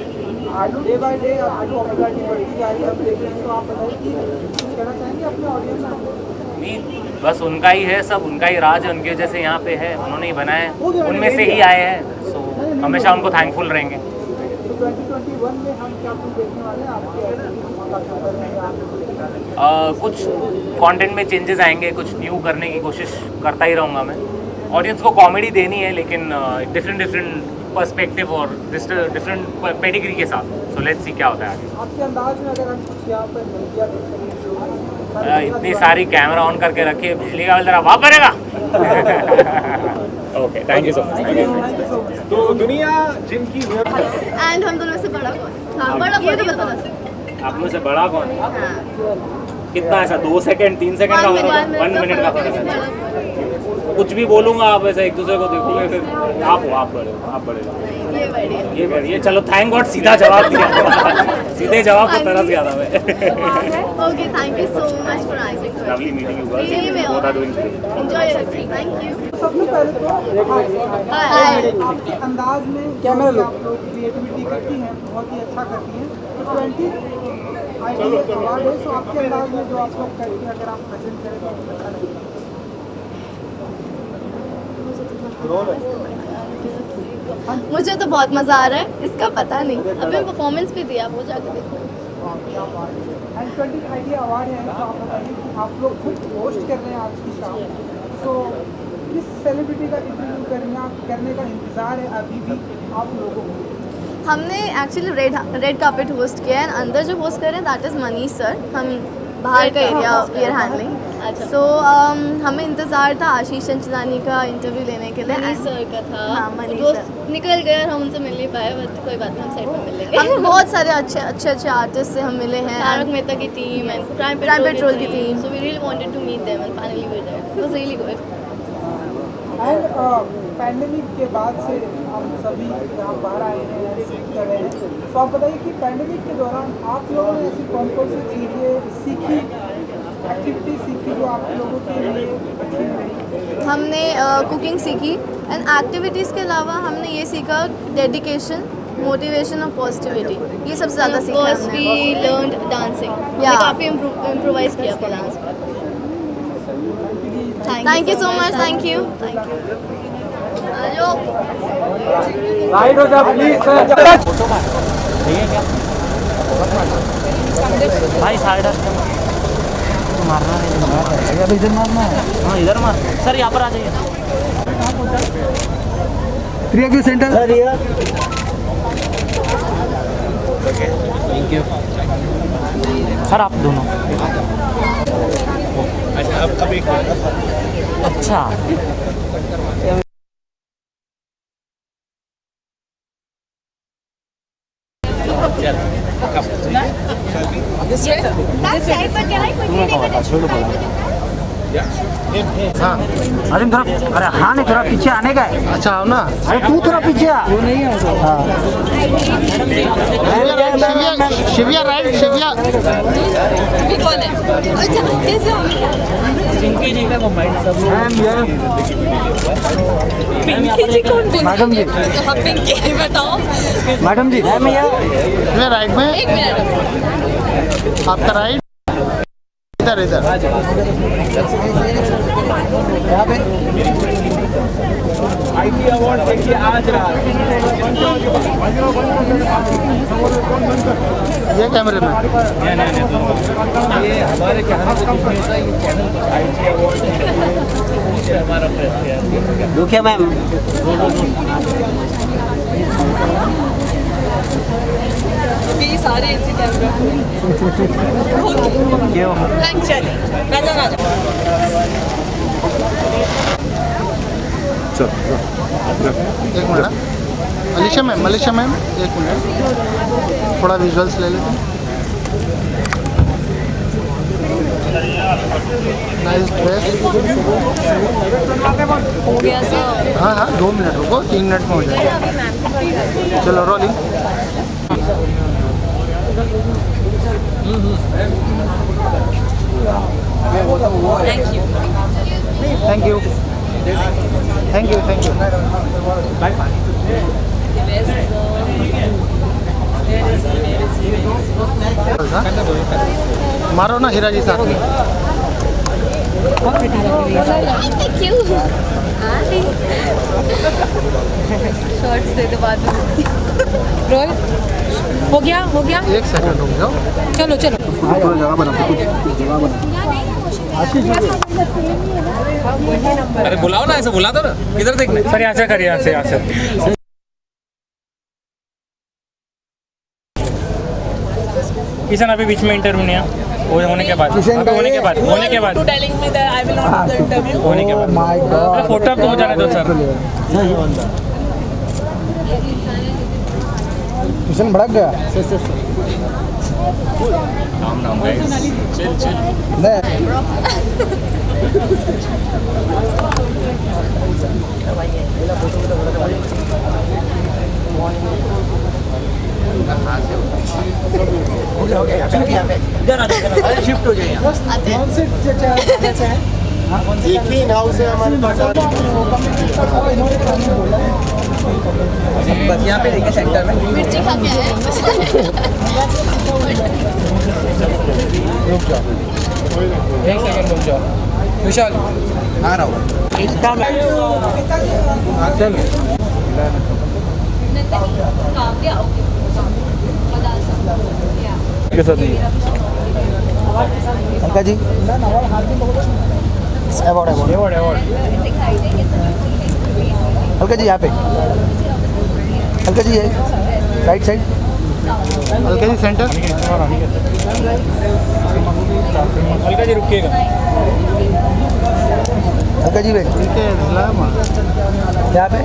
डे बाय डे आलू पॉपुलैरिटी बढ़ती जा रही है, अब देख रहे हैं। तो आप बताइए कि कुछ कहना चाहेंगे अपने ऑडियंस को? नहीं, बस उनका ही है, सब उनका ही राज है, उनके जैसे यहाँ पे है, उन्होंने ही बनाया है, उनमें से ही आए हैं। सो हमेशा उनको थैंकफुल रहेंगे। तो 2021 में हम क्या कुछ देखने वाले हैं आपके? कुछ कंटेंट में चेंजेस आएंगे, कुछ न्यू करने की कोशिश करता ही रहूँगा मैं। ऑडियंस को कॉमेडी देनी है, लेकिन डिफरेंट पर्सपेक्टिव और डिफरेंट पेडिग्री के साथ। सो लेट्स सी क्या होता है आगे। आपके अंदाज में अगर हम कुछ यहाँ पर मीडिया देख सकें, इतनी सारी कैमरा ऑन करके रखिए, बिजली का बिल जरा वाह भरेगा। Okay, thank you so much. तो दुनिया जिनकी एंड हम दोनों से बड़ा कौन? हाँ, बड़ा ये तो बता। आप में से बड़ा कौन? कितना ऐसा 2 सेकंड 3 सेकंड का फर्क, 1 मिनट का फर्क है। कुछ भी बोलूँगा आप ऐसे एक दूसरे को देखोगे, फिर आप बड़े हो। ये बढ़िया। चलो थैंक गॉड सीधा जवाब दिया। सीधे जवाब को तरस गया था मैं। Okay, thank you so much for answering. Lovely meeting you girls. Both are doing great. Enjoy your trip. Thank you. सबसे पहले तो आपके अंदाज में क्या आप लोग क्रिएटिविटी करती हैं, बहुत ही अच्छा करती हैं। तो 20 ITA अवार्ड है, तो आपके अंदाज में जो आप लोग करती हैं, अगर आप प्रेजेंट करें तो अच्छा लगेगा। मुझे तो बहुत मज़ा आ रहा है, इसका पता नहीं। अभी परफॉर्मेंस भी दिया, वो जाकर देखो। एंड 20 ITA अवार्ड है, तो आप बताइए कि आप लोग खुद होस्ट कर रहे हैं आज की शाम। तो किस सेलिब्रिटी का इंटरव्यू करने का इंतज़ार है अभी भी आप लोगों को? हमने एक्चुअली रेड कार्पेट होस्ट किया है, अंदर जो होस्ट कर रहे हैं दैट इज़ मनीष सर। हम बाहर का एरिया वी आर हैंडलिंग। सो हमें इंतज़ार था आशीष चंचलानी का इंटरव्यू लेने के लिए। मनीष सर का था। हाँ, मनीष वो सर निकल गए और हम उनसे मिल नहीं पाए, बट कोई बात नहीं, हम साइड में मिल लेंगे। हम बहुत सारे अच्छे आर्टिस्ट से हम मिले हैं। तारक मेहता की टीम एंड क्राइम पेट्रोल की team. So we really wanted to meet them and finally we were there. It was really good. And pandemic के बाद से हम सभी यहाँ बाहर आए हैं, सीख कर रहे हैं। तो आप बताइए कि पैंडेमिक के दौरान आप लोगों ने ऐसी कौन कौन सी चीज़ें सीखी, एक्टिविटी सीखी जो आप लोगों के लिए अच्छी रही? हमने कुकिंग सीखी एंड एक्टिविटीज़ के अलावा हमने ये सीखा डेडिकेशन, मोटिवेशन और पॉजिटिविटी, ये सबसे ज़्यादा सीखा हमने। वी लर्नड डांसिंग, या काफ़ी इम्प्रोवाइज किया अपने डांस पर। Thank you so much, thank you. Side हो जा प्लीज भाई साइड मारना है, इधर मारना है। हाँ इधर मार सर, यहाँ पर आ जाइए। प्रिया क्यों centre sir? Thank you sir, आप दोनों। अच्छा अब एक अच्छा हाँ अरे थोड़ा, अरे हाँ नहीं थोड़ा पीछे आने का है। अच्छा आओ ना, अरे तू थोड़ा पीछे आ। वो नहीं है शिविया राइट, शिविया कौन है? अच्छा कैसे हो? पिंकी जी का मोबाइल सब पिंकी जी कौन? मैडम जी। हाँ पिंकी बताओ। मैडम जी मैं राइट में, एक मिनट। आपका राइट इधर इधर। यहाँ पे आईटी अवार्ड देखिए आज रात ये कैमरे में। ये हमारे कहने से कुछ नहीं होता, ये चैनल आईटी अवार्ड हमारा प्रेस है। दुखिया मैम ये सारे इसी कैमरा। क्यों? थैंक चल राजा राजा। एक मिनट मलेशिया मैम एक मिनट, थोड़ा विजुअल्स ले लेते हैं। Nice dress. हो गया सर। हाँ हाँ 2 मिनट रुको, 3 मिनट में हो जाएगा। चलो rolling. Thank you. Thank you bye bye. मारो ना हीरा जी साथ में। क्यों? शॉर्ट्स दे दो बाद में। रोल हो गया, हो गया। 1 सेकंड रुक जाओ। चलो चलो जगह बना, जगह बना। अरे बुलाओ ना, ऐसे बुला दो ना, किधर देखना सर? यहाँ से करिए, यहाँ से किशन अभी बीच में इंटरव्यू नहीं है, वो होने के बाद होने के बाद होने के बाद फोटो तो हो जाने दो सर। किशन भड़क गया। नाम चिल शिफ्ट हो जाइए। एक ही नाव से हमारे पास यहाँ पे देखिए सेंटर में। मिर्ची खा के आए। रुक जाओ, 1 सेकंड रुक जाओ। विशाल आ रहा हूँ। चल के साथ नहीं अलका जी अवार्ड अलका जी यहाँ पे, अलका जी है right side. Alka ji centre. Alka ji रुकिएगा। Alka ji बैठ यहाँ पे।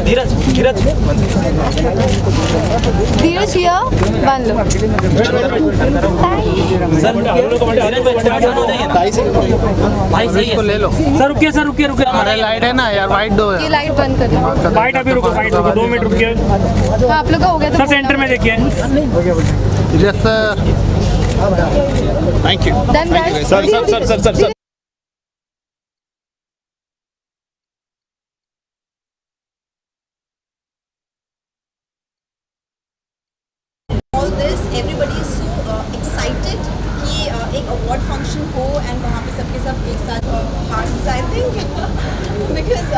धीरज धीरज धीरज या बांध लो भाई इसको ले लो सर। रुकिए सर, रुकिए रुकिए, अरे लाइट है ना यार, वाइट दो ये लाइट बंद कर दो। वाइट अभी रुको, वाइट रुको, 2 मिनट रुकिए। हाँ आप लोग का हो गया तो सर सेंटर में देखिए। Yes sir, thank you. Done, guys. Sir sir sir sir sir sir All this, everybody is so excited कि एक award function हो and वहाँ पे सबके सब एक साथ hugs, I think because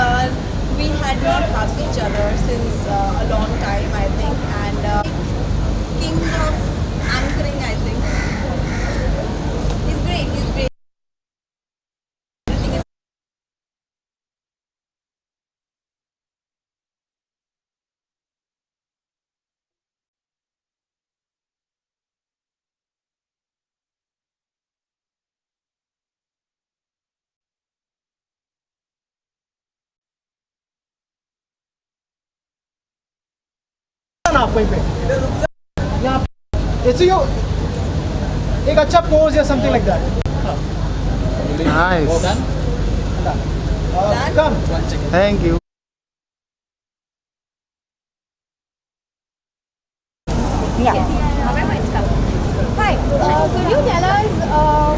we had not hugged each other since a long time, I think, and king of anchoring, I think. He's great, he's great. आप वहीं पे यहाँ ऐसे ही एक अच्छा पोज या something like that. Nice, come, thank you. Hi, could you tell us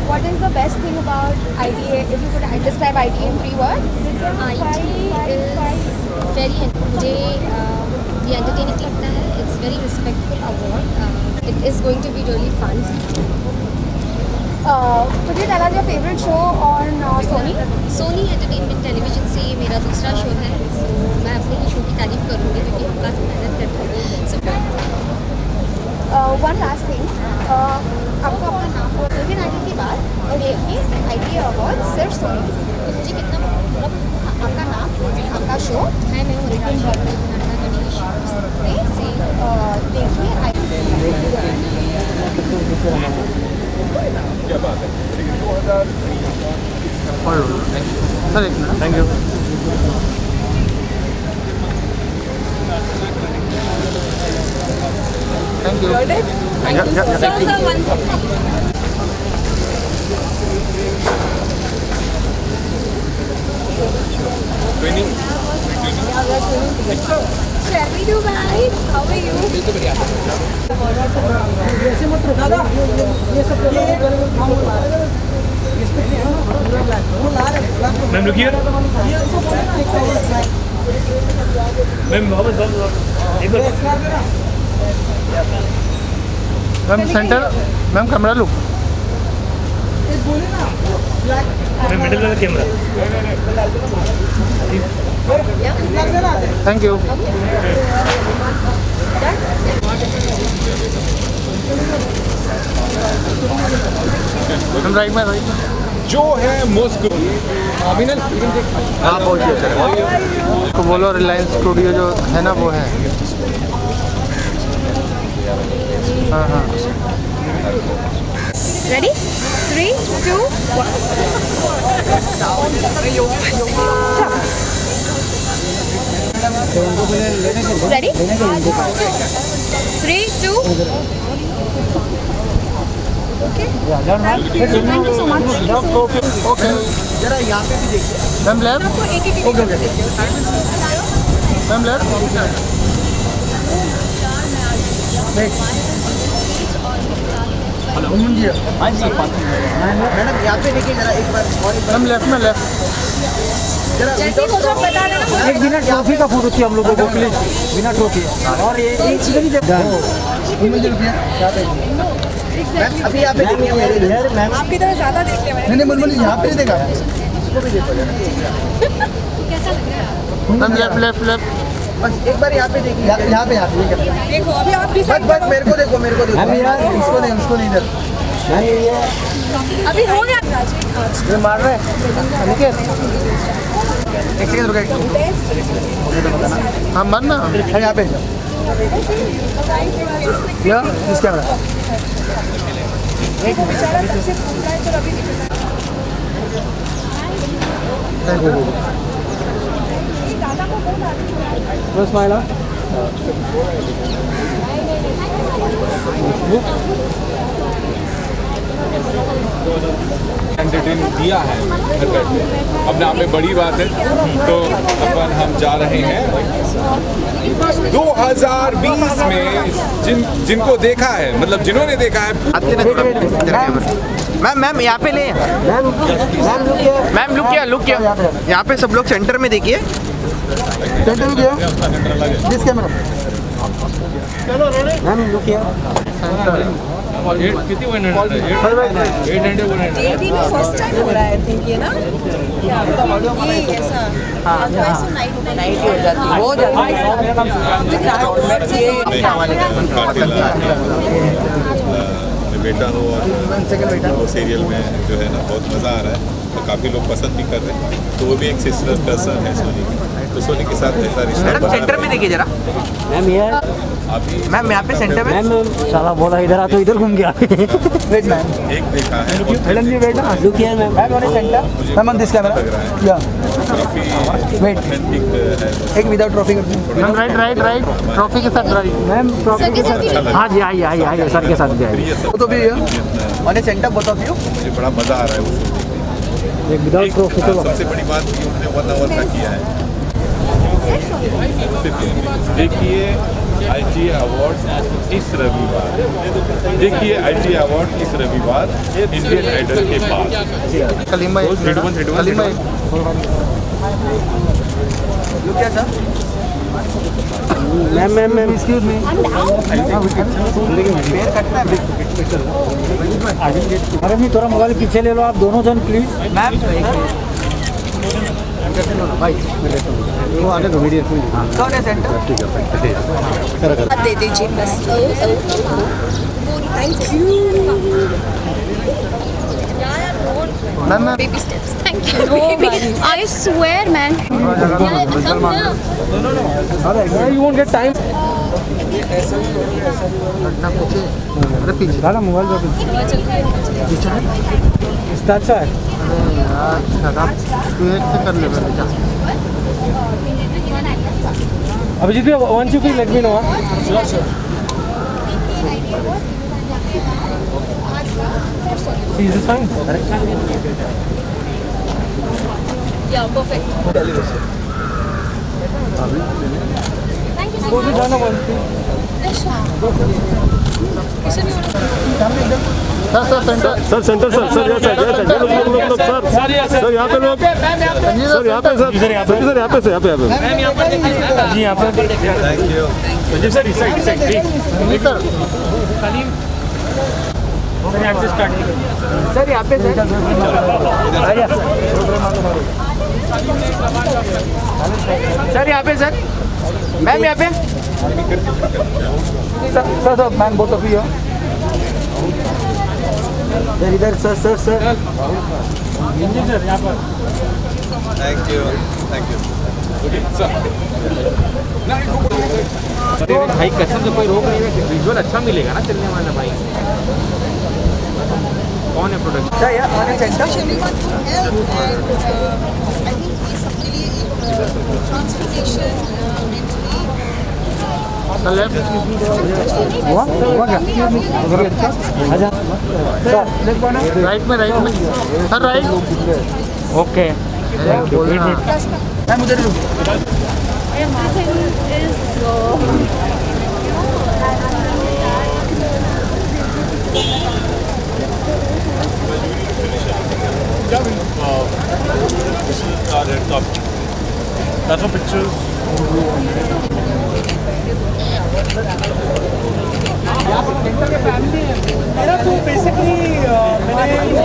what is the best thing about ITA? If you could describe ITA in 3 words. ITA is very मुझे ये entertaining लगता है. It's very respectful award. It is going to be really fun. Could you tell us your favorite show on Sony? Sony Entertainment Television से ये मेरा दूसरा शो है. So मैं अपने ही शो की तारीफ करूँगी क्योंकि हम काफ़ी मेहनत करते हैं. So one last thing. आपको अपना नाम लेकिन आने के बाद देखिए ITA अवार्ड सिर्फ सोनी। मुझे कितना मतलब आपका नाम, आपका शो है, मैं हूँ रिकॉर्ड देखिए क्या बात है। सर एक minute, thank you. Thank you. Got it? Thank you. Yeah. Sir, one second. Training Shall we do guys? How are you? ऐसे मत रखो दादा, ये सब मैम रुकिए, मैम वापस एक बार ma'am centre, ma'am camera look. Ma'am middle वाला camera. Thank you. Ma'am right में, राइट में जो है मॉस्को अभिनल हाँ बहुत ही अच्छा है। तो बोलो रिलायंस स्टूडियो जो है ना वो है। हाँ हाँ Ready? 3, 2, 1. Ready? 3, 2. Okay. Thank you so much. Okay, जरा यहाँ पे भी देखिए। Ma'am left. Okay okay. Ma'am left. हाँ जी, मैडम यहाँ पे देखिए जरा एक बार और एक बार। मैम लेफ्ट में, लेफ्ट। जैसे ही वो सब बता देना मुझे। एक बिना ट्रॉफी का फोटो चाहिए हम लोगों को प्लीज, बिना ट्रॉफी। और ये एक अभी यहाँ पे देखिए मैम, आपकी तरह ज़्यादा देख लिया मैंने। नहीं मुझे यहाँ पे देखा। कैसा लग रहा है? Ma'am left left left. बस एक बार यहाँ पे देखिए, यहाँ पे देखो अभी आप भी बस बस मेरे को देखो, मेरे को देखो। इसको नहीं, उसको नहीं इधर। अभी हो गया। ये मार रहे हैं। एक सेकंड रुको। हाँ मारना। यहाँ पे या इस कैमरा। एंटरटेन दिया है घर बैठे, अपने आप में बड़ी बात है। तो अपन हम जा रहे हैं 2020 में जिनको देखा है, मतलब जिन्होंने देखा है। मैम यहाँ पे ले मैम लुक किया यहाँ पे सब लोग सेंटर में देखिए। सेंटर में दिस कैमरा मैम लुक किया। कितनी फर्स्ट टाइम हो रहा है आई थिंक ये ना ये ऐसा नाइट हो जाती है हो बेटा हो और वो सीरियल में जो है ना बहुत मज़ा आ रहा है और काफ़ी लोग पसंद भी कर रहे हैं। तो वो भी एक सिस्टर कज़न है सोनी की, तो सोनी के साथ ऐसा रिश्ता। मैडम सेंटर में देखिए जरा। मैम ये मैम यहाँ पे सेंटर में मैम साला बोला इधर आ तो इधर घूम गया। वेट मैम एक देखा है मैडम जी वेट ना look here ma'am ma'am centre ma'am on this camera या वेट एक विदाउट ट्रॉफी करते हैं मैम। राइट ट्रॉफी के साथ मैम ट्रॉफी के साथ। हाँ जी आइए सर के साथ भी आइए। तो भी on centre both of you. मुझे बड़ा मज़ा आ रहा है वो एक विदाउट ट्रॉफी तो सबसे बड़ी बात कि उन्होंने 1 आवर का किया है। देखिए ITA अवार्ड इस रविवार, देखिए ITA अवार्ड इस रविवार इंडियन आइडल के बाद। कलीम भाई लुक क्या सर मैम एक्सक्यूज मी अरे नहीं थोड़ा मोबाइल पीछे ले लो आप दोनों जन प्लीज। मैम भाई वो आगे दो वीडियो कौन है सेंटर ठीक है दे दीजिए बस। Thank you ma'am baby steps thank you baby I swear man come now you won't get time अरे पीछे डाला मोबाइल पे अच्छा है तू एक से कर ले अभिजीत भैया once you feel let me know sure is this fine yeah perfect thank you so much जाना सर सेंटर सर यहाँ पे लोग सर यहाँ पे जी यहाँ पे थैंक यू सर इस साइड सर यहाँ पे सर यहाँ पे सर मैम यहाँ पे सर मैम बहुत अभी हो इधर सर सर यहाँ पर थैंक यू भाई कसम से कोई रोक नहीं है, विजुअल अच्छा मिलेगा ना चलने वाला भाई। कौन है प्रोडक्ट क्या यार आने सेंटर I think ये सबके लिए एक ट्रांसफॉर्मेशन राइट में सर राइट ओके मैं उधर This is our red carpet. That's for pictures. मेरा तो बेसिकली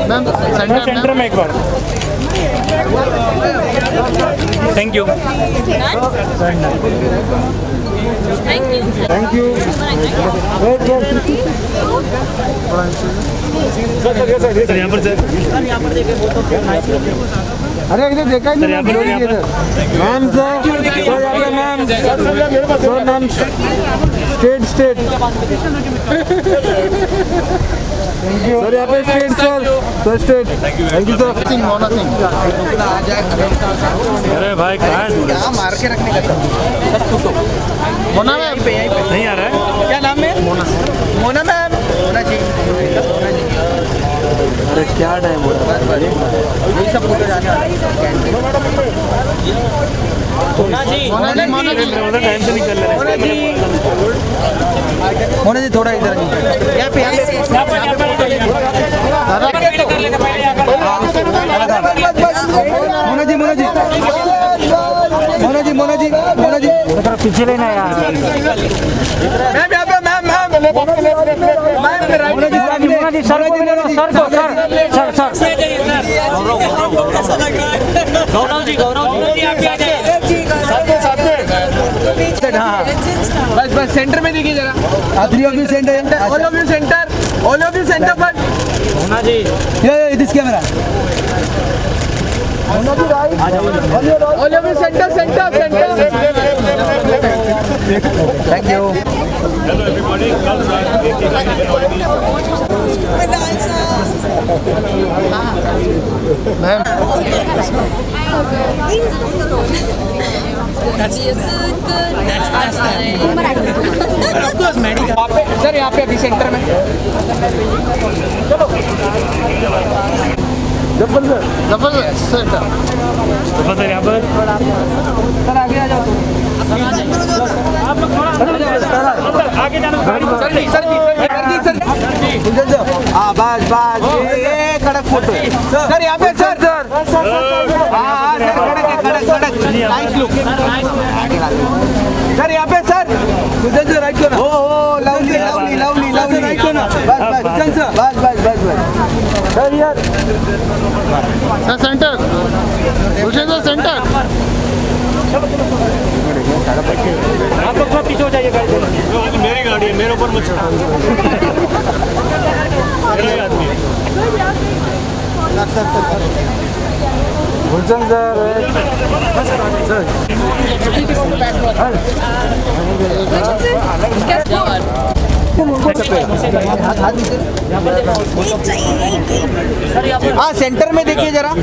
मैंने सेंटर में एक बार thank you thank you sir यहाँ पर अरे इधर देखा ही नहीं ma'am sir ma'am sir ma'am straight straight sir यहाँ पे straight sir straight thank you sir Mona Singh अरे भाई कहाँ मार के रखने का सर मोना मैम नहीं आ रहा है क्या नाम है मोना मैम मोना जी अरे क्या टाइम हो रहा है यही सब फोटो जाने मोना जी टाइम से निकल रहे मोना जी थोड़ा इधर यहाँ पे मोना जी मोना जी मोना जी मोना जी मोना जी पीछे लेना यार मैम यहाँ पे मैम मोना जी सर गौरव जी आप हाँ बस बस सेंटर में देखिए जरा three of you centre all of you centre पर मोना जी ये this camera all of you centre thank you hello everybody कल मैम सर यहाँ पे अभी सेंटर में जफर सेंटर सर यहाँ पर सर आगे आ जाओ आगे जाना हाँ बस बस ये कड़क फोटो सर यहाँ पे सर हाँ कड़क नाइस लुक सर यहाँ पे सर सुजन सर राइट को ना ओ लवली राइट को ना बस सुजन सर बस सर यार सर सेंटर सुजन सर सेंटर आप लोग थोड़ा पीछे हो जाइए मेरी गाड़ी है मेरे ऊपर मत चढ़ा गुलशन हाँ सेंटर में देखिए जरा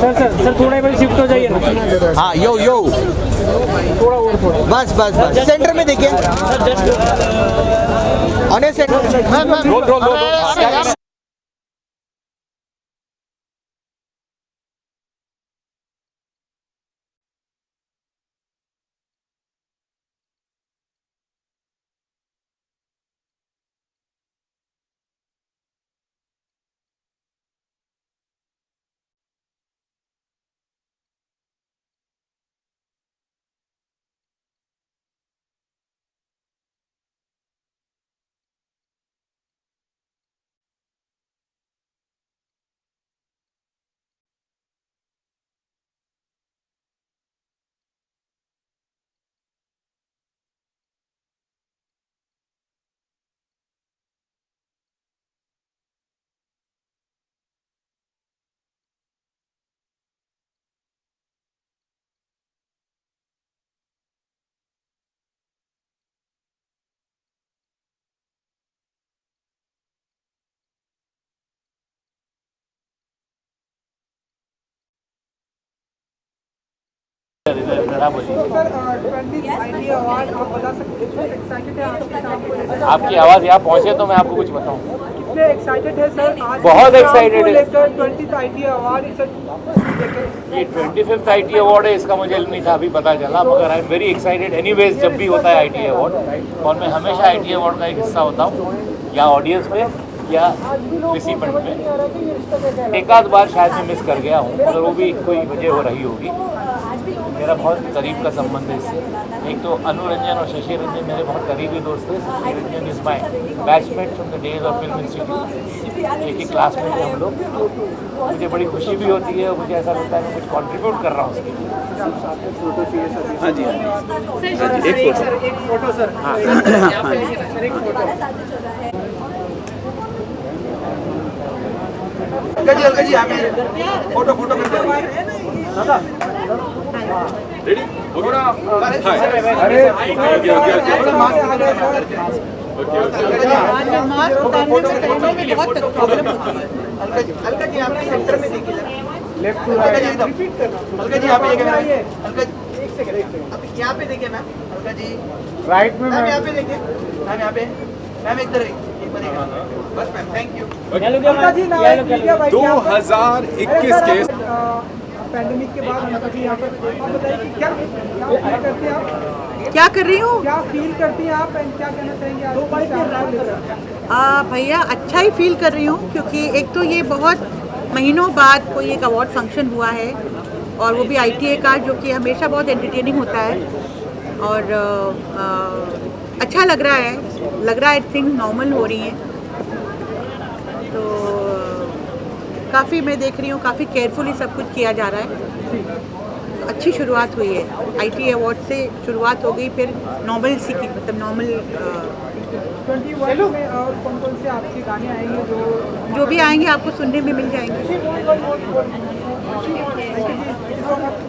सर थोड़ा ही शिफ्ट हो जाइए ना हाँ यो बस सेंटर में देखिए ऑन सेंटर आपकी आवाज़ यहाँ पहुँचे तो मैं आपको कुछ बताऊँ। कितने एक्साइटेड है सर आज बहुत एक्साइटेड है। 20th IT अवार्ड ये 25th IT अवार्ड है, इसका मुझे नहीं था, अभी पता चला, मगर आई एम वेरी एक्साइटेड। एनीवेज जब भी होता है IT अवार्ड और मैं हमेशा IT अवार्ड का एक हिस्सा होता हूँ, या ऑडियंस में या रिसीवेंट में। एक आध बार शायद मैं मिस कर गया हूँ, मगर वो भी कोई वजह हो रही होगी। मेरा बहुत करीब का संबंध है इससे। एक तो अनुरंजन और शशि रंजन मेरे बहुत करीबी दोस्त थे। Shashi Ranjan is my batchmate from the days of film institute, एक ही क्लासमेट हैं हम लोग। मुझे बड़ी खुशी भी होती है और मुझे ऐसा लगता है मैं कुछ कंट्रीब्यूट कर रहा हूँ उसके लिए। फोटो चाहिए सर। हाँ जी एक फोटो सर। हाँ एक फोटो। अलका जी यहाँ पे फोटो दादा रेडी थोड़ा हल्का जी आपने सेंटर में देखिए, लेफ्ट टू राइट, हल्का जी यहाँ पे देखिए, हल्का एक सेकंड, अब यहाँ पे देखिए मैम, हल्का जी राइट में मैम, यहाँ पे देखिए मैम, यहाँ पे मैम इधर एक बार बस मैम, थैंक यू। हल्का जी 2021 के पैंडेमिक के बाद हम सभी यहाँ पर, आप बताइए क्या फील करते हैं आप? क्या कर रही हूँ? क्या फील करती हैं आप एंड क्या कहना चाहेंगे आप? भैया अच्छा ही फील कर रही हूँ, क्योंकि एक तो ये बहुत महीनों बाद कोई एक अवार्ड फंक्शन हुआ है, और वो भी ITA का, जो कि हमेशा बहुत एंटरटेनिंग होता है, और अच्छा लग रहा है थिंग नॉर्मल हो रही है, तो काफ़ी मैं देख रही हूँ, काफ़ी केयरफुली सब कुछ किया जा रहा है। अच्छी शुरुआत हुई है, ITA अवार्ड से शुरुआत हो गई, फिर नॉर्मल सी की, मतलब नॉर्मल 21 में और कौन से आपके गाने आएंगे जो भी आएंगे आपको सुनने में मिल जाएंगे।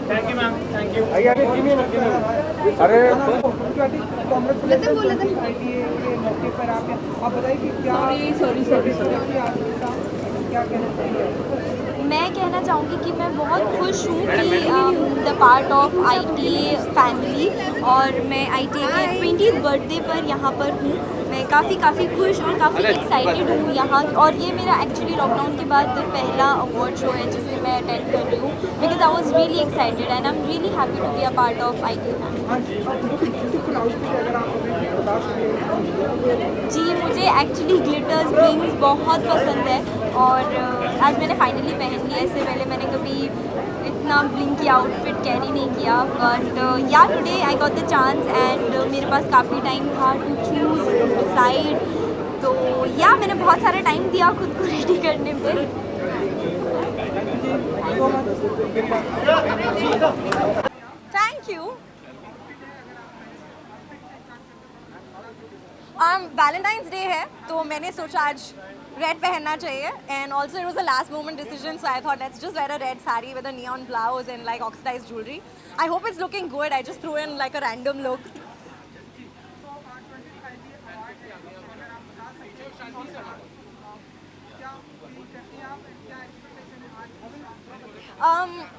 Thank you ma'am, thank you. अरे मौके पर आप बताइए कि क्या क्या कहना चाहिए? मैं कहना चाहूँगी कि मैं बहुत खुश हूँ कि the part of ITA family, और मैं ITA के 20th बर्थडे पर यहाँ पर हूँ। मैं काफ़ी खुश और काफ़ी एक्साइटेड हूँ यहाँ, और ये मेरा एक्चुअली लॉकडाउन के बाद पहला अवार्ड शो है जिसे मैं अटेंड कर रही हूँ, because I was really excited and I am really happy to be a part of ITA family. जी, मुझे एक्चुअली ग्लिटर्स ब्लिंग्स बहुत पसंद है, और आज मैंने फाइनली पहन लिया। इससे पहले मैंने कभी इतना ब्लिंकी आउटफिट कैरी नहीं किया, बट या today I got the chance and मेरे पास काफ़ी टाइम था टू चूज़ डिसाइड, तो या मैंने बहुत सारा टाइम दिया खुद को रेडी करने में। Thank you. वैलेंटाइंस डे है, तो मैंने सोचा आज रेड पहनना चाहिए, and also it was a last moment decision, so I thought let's just wear a red sari with a neon blouse and like oxidised jewellery. I hope it's looking good. I just threw in like a random look.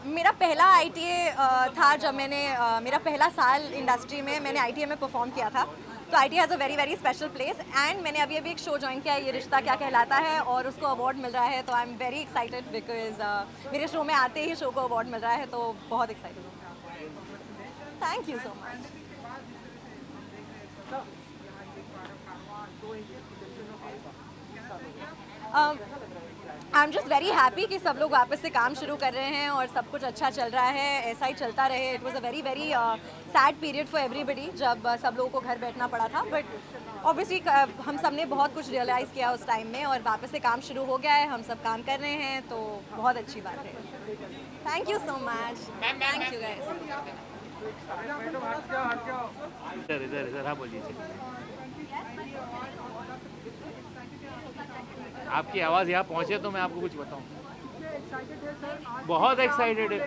मेरा पहला ITA था जब मैंने मेरा पहला साल इंडस्ट्री में मैंने ITA में परफॉर्म किया था. तो ITA has a very very special place, and मैंने अभी एक शो ज्वाइन किया है, ये रिश्ता क्या कहलाता है, और उसको अवार्ड मिल रहा है. तो आई एम वेरी एक्साइटेड बिकॉज मेरे शो में आते ही शो को अवार्ड मिल रहा है, तो बहुत एक्साइटेड हूँ. Thank you so much. I am just very happy कि सब लोग वापस से काम शुरू कर रहे हैं और सब कुछ अच्छा चल रहा है, ऐसा ही चलता रहे. It was a very very sad period for everybody जब सब लोगों को घर बैठना पड़ा था, बट ऑब्वियसली हम सब ने बहुत कुछ रियलाइज़ किया उस टाइम में, और वापस से काम शुरू हो गया है, हम सब काम कर रहे हैं, तो बहुत अच्छी बात है. Thank you so much. Thank you guys. इधर हाँ बोलिए. आपकी आवाज़ यहाँ पहुँचे तो मैं आपको कुछ बताऊँ. बहुत एक्साइटेड है.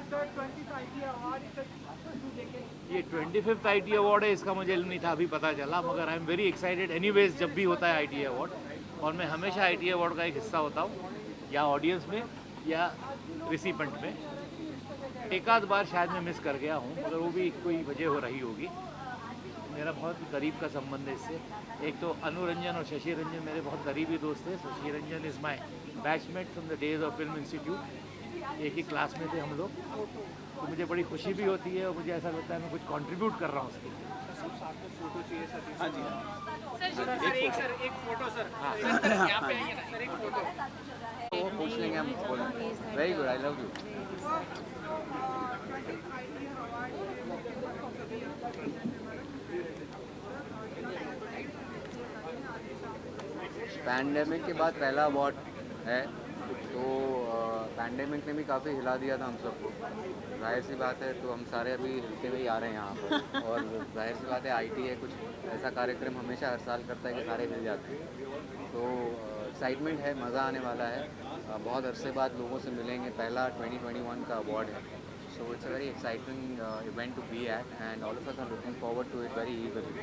ये 25th ITA अवार्ड है, इसका मुझे इल्म नहीं था, अभी पता चला, मगर आई एम वेरी एक्साइटेड एनीवेज जब भी होता है ITA अवार्ड. और मैं हमेशा ITA अवार्ड का एक हिस्सा होता हूँ, या ऑडियंस में या रिसिपेंट में. एक आध बार शायद मैं मिस कर गया हूँ, मगर वो भी कोई वजह हो रही होगी. मेरा बहुत करीब का संबंध है इससे. एक तो अनु रंजन और शशि रंजन मेरे बहुत करीबी दोस्त थे. Shashi Ranjan is my batchmate from the days of film institute. एक ही क्लास में थे हम लोग, तो मुझे बड़ी खुशी भी होती है और मुझे ऐसा लगता है मैं कुछ कंट्रीब्यूट कर रहा हूँ उसके लिए. फोटो चाहिए सर. हाँ जी सर, एक फोटो सर. हाँ यहाँ पे आइए ना सर, एक फोटो वो पूछ लेंगे हम. Very good, I love you. Pandemic के बाद पहला अवार्ड है, तो पैंडेमिक ने भी काफ़ी हिला दिया था हम सबको. जाहिर सी बात है, तो हम सारे अभी हिलते हुए आ रहे हैं यहाँ पर. और जाहिर सी बात है ITA कुछ ऐसा कार्यक्रम हमेशा हर साल करता है कि सारे हिल जाते हैं. तो एक्साइटमेंट है, मज़ा आने वाला है. बहुत अरसे बाद लोगों से मिलेंगे. पहला 2021 का अवार्ड है, So it's a very exciting event to be at, and all of us are looking forward to it very eagerly.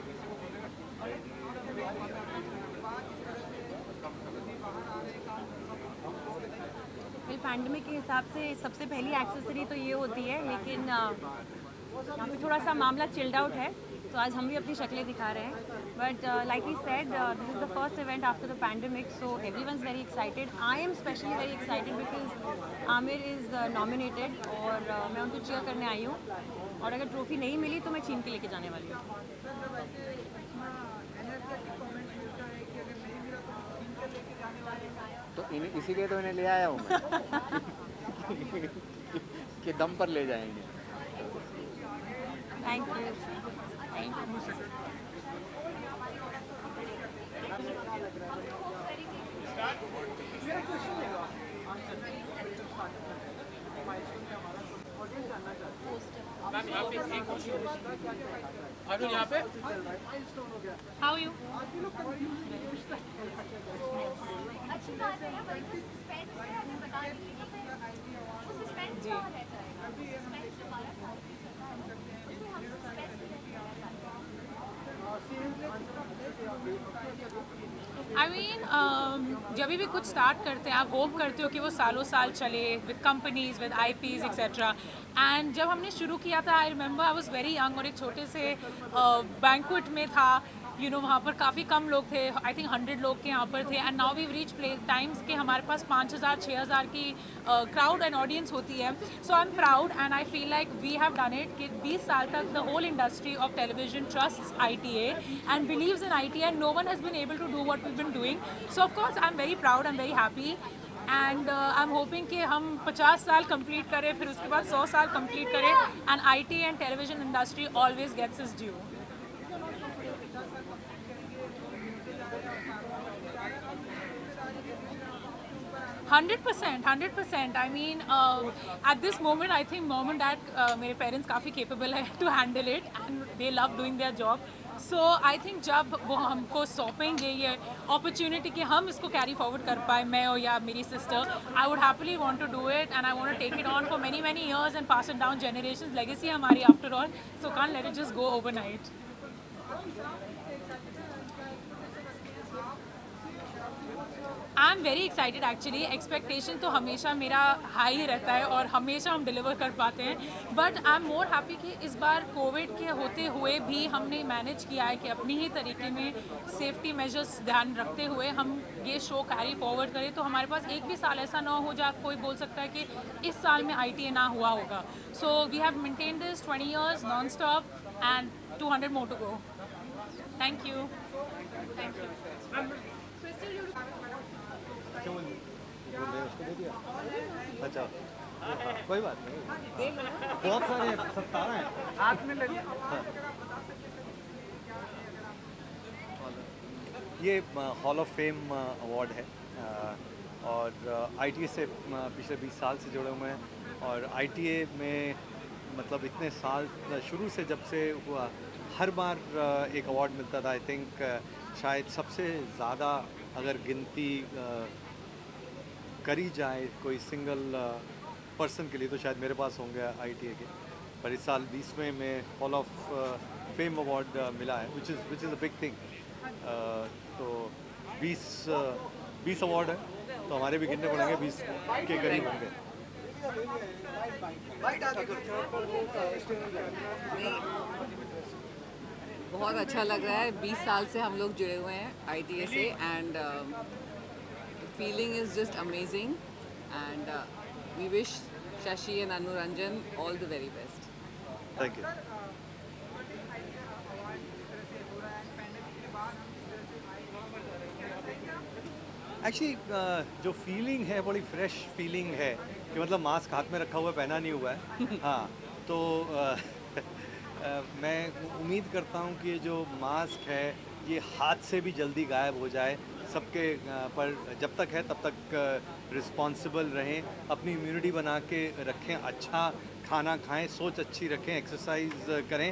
Pandemic के हिसाब से सबसे पहली एक्सेसरी तो ये होती है, लेकिन यहाँ पे थोड़ा सा मामला चिल्ड आउट है, तो आज हम भी अपनी शक्लें दिखा रहे हैं. But like we said, this is the first event after the pandemic, so everyone is very excited. I am specially very excited because Aamir is nominated और मैं उनको चीयर करने आई हूँ, और अगर ट्रॉफी नहीं मिली तो मैं छीन के लेके जाने वाली हूँ. तो इसीलिए तो इन्हें ले आया हूँ मैं कि दम पर ले जाएंगे. Thank you. Thank you. Arun यहाँ पे. How are you? अच्छी बात है, बट सस्पेंस है, हमें बता दीजिए तो फिर वो सस्पेंस कहाँ रहता है? सस्पेंस हमारा था, उसमें हम सस्पेंस I mean, जब भी कुछ स्टार्ट करते हैं आप होप करते हो कि वो सालों साल चले with companies with IPs etcetera. And जब हमने शुरू किया था, I remember I was very young और एक छोटे से बैंक्वेट में था, यू नो, वहाँ पर काफ़ी कम लोग थे. आई थिंक 100 लोग के यहाँ पर थे. And now we reach play times के हमारे पास 5000 6000 की क्राउड एंड ऑडियंस होती है. So I am proud and I feel like we have done it कि 20 साल तक the whole industry of television trusts ITA and believes in ITA and no one has been able to do what we been doing. So of course I am very proud, I am very happy and I am hoping कि हम 50 साल कंप्लीट करें, फिर उसके बाद 100 साल कंप्लीट करें and ITA and television industry always gets its due. 100%. I mean, at this moment, I think mom and dad, मेरे parents काफ़ी capable है to handle it and they love doing their job. So I think जब वो हमको सौंपेंगे ये opportunity कि हम इसको carry forward कर पाए, मैं और या मेरी sister, I would happily want to do it and I want to take it on for many years and pass it down generations. Legacy है हमारी after all, so can't let it just go overnight. I am very excited actually. Expectation तो हमेशा मेरा हाई ही रहता है और हमेशा हम डिलीवर कर पाते हैं, but I am more happy कि इस बार कोविड के होते हुए भी हमने मैनेज किया है कि अपनी ही तरीके में सेफ्टी मेजर्स ध्यान रखते हुए हम ये शो कैरी फॉरवर्ड करें. तो हमारे पास एक भी साल ऐसा ना हो जहाँ कोई बोल सकता है कि इस साल में ITA ना हुआ होगा. So we have maintain this 20 years non stop and 200 more to go. Thank you. उसको दे दिया. अच्छा, कोई बात नहीं, बहुत सारे 17 हैं हाथ में ले लिया. ये हॉल ऑफ फेम अवार्ड है और ITA से पिछले 20 साल से जुड़े हुए हैं और ITA में मतलब इतने साल शुरू से जब से हुआ हर बार एक अवार्ड मिलता था. आई थिंक शायद सबसे ज़्यादा अगर गिनती करी जाए कोई सिंगल पर्सन के लिए तो शायद मेरे पास होंगे ITA के, पर इस साल 20वें में हॉल ऑफ फेम अवार्ड मिला है which is a big thing. तो 20 अवार्ड है तो हमारे भी गिनने पड़ेंगे, 20 के करीब होंगे. बहुत अच्छा लग रहा है. 20 साल से हम लोग जुड़े हुए हैं ITA से and feeling is just amazing and we wish Shashi and Anu Ranjan all the very best. Thank you. Actually जो फीलिंग है बड़ी फ्रेश फीलिंग है कि मतलब मास्क हाथ में रखा हुआ पहना नहीं हुआ है. हाँ, तो मैं उम्मीद करता हूँ कि ये जो मास्क है ये हाथ से भी जल्दी गायब हो जाए सबके, पर जब तक है तब तक रिस्पॉन्सिबल रहें, अपनी इम्यूनिटी बना के रखें, अच्छा खाना खाएं, सोच अच्छी रखें, एक्सरसाइज करें.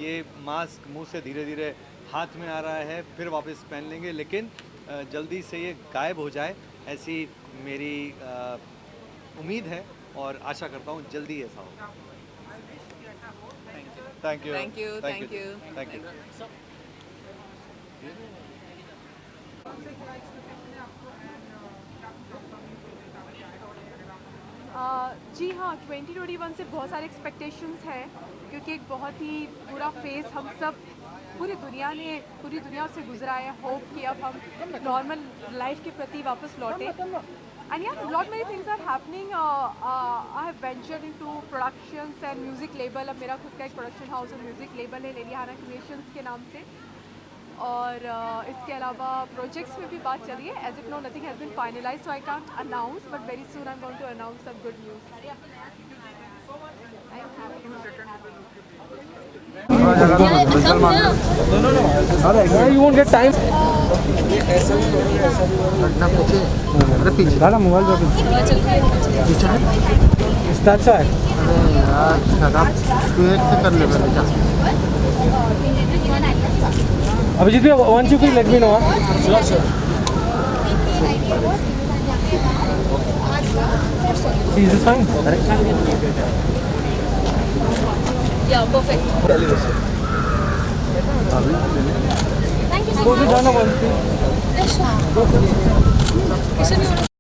ये मास्क मुंह से धीरे धीरे हाथ में आ रहा है, फिर वापस पहन लेंगे, लेकिन जल्दी से ये गायब हो जाए ऐसी मेरी उम्मीद है. और आशा करता हूँ जल्दी ऐसा हो। Thank you thank you thank you. जी हाँ, 2021 से बहुत सारे एक्सपेक्टेशंस हैं क्योंकि एक बहुत ही बुरा फेज़ हम सब पूरी दुनिया से गुजरा है। होप कि अब हम नॉर्मल लाइफ के प्रति वापस लौटे। And yeah, lot many things are happening. I have ventured into productions and music label. अब मेरा खुद का एक प्रोडक्शन हाउस और म्यूज़िक लेबल है लेलिहाना क्रिएशंस के नाम से। और इसके अलावा प्रोजेक्ट्स में भी बात चली है। As if no nothing has been finalise, so I can't announce, but very soon I am going to announce some good news. You won't get time. पीछे दादा मोबाइल अभिजीत भैया, once you free, let me know. Sure. Is this fine? Yeah, perfect. Thank you so much. Go to Jana once. Yes, sure.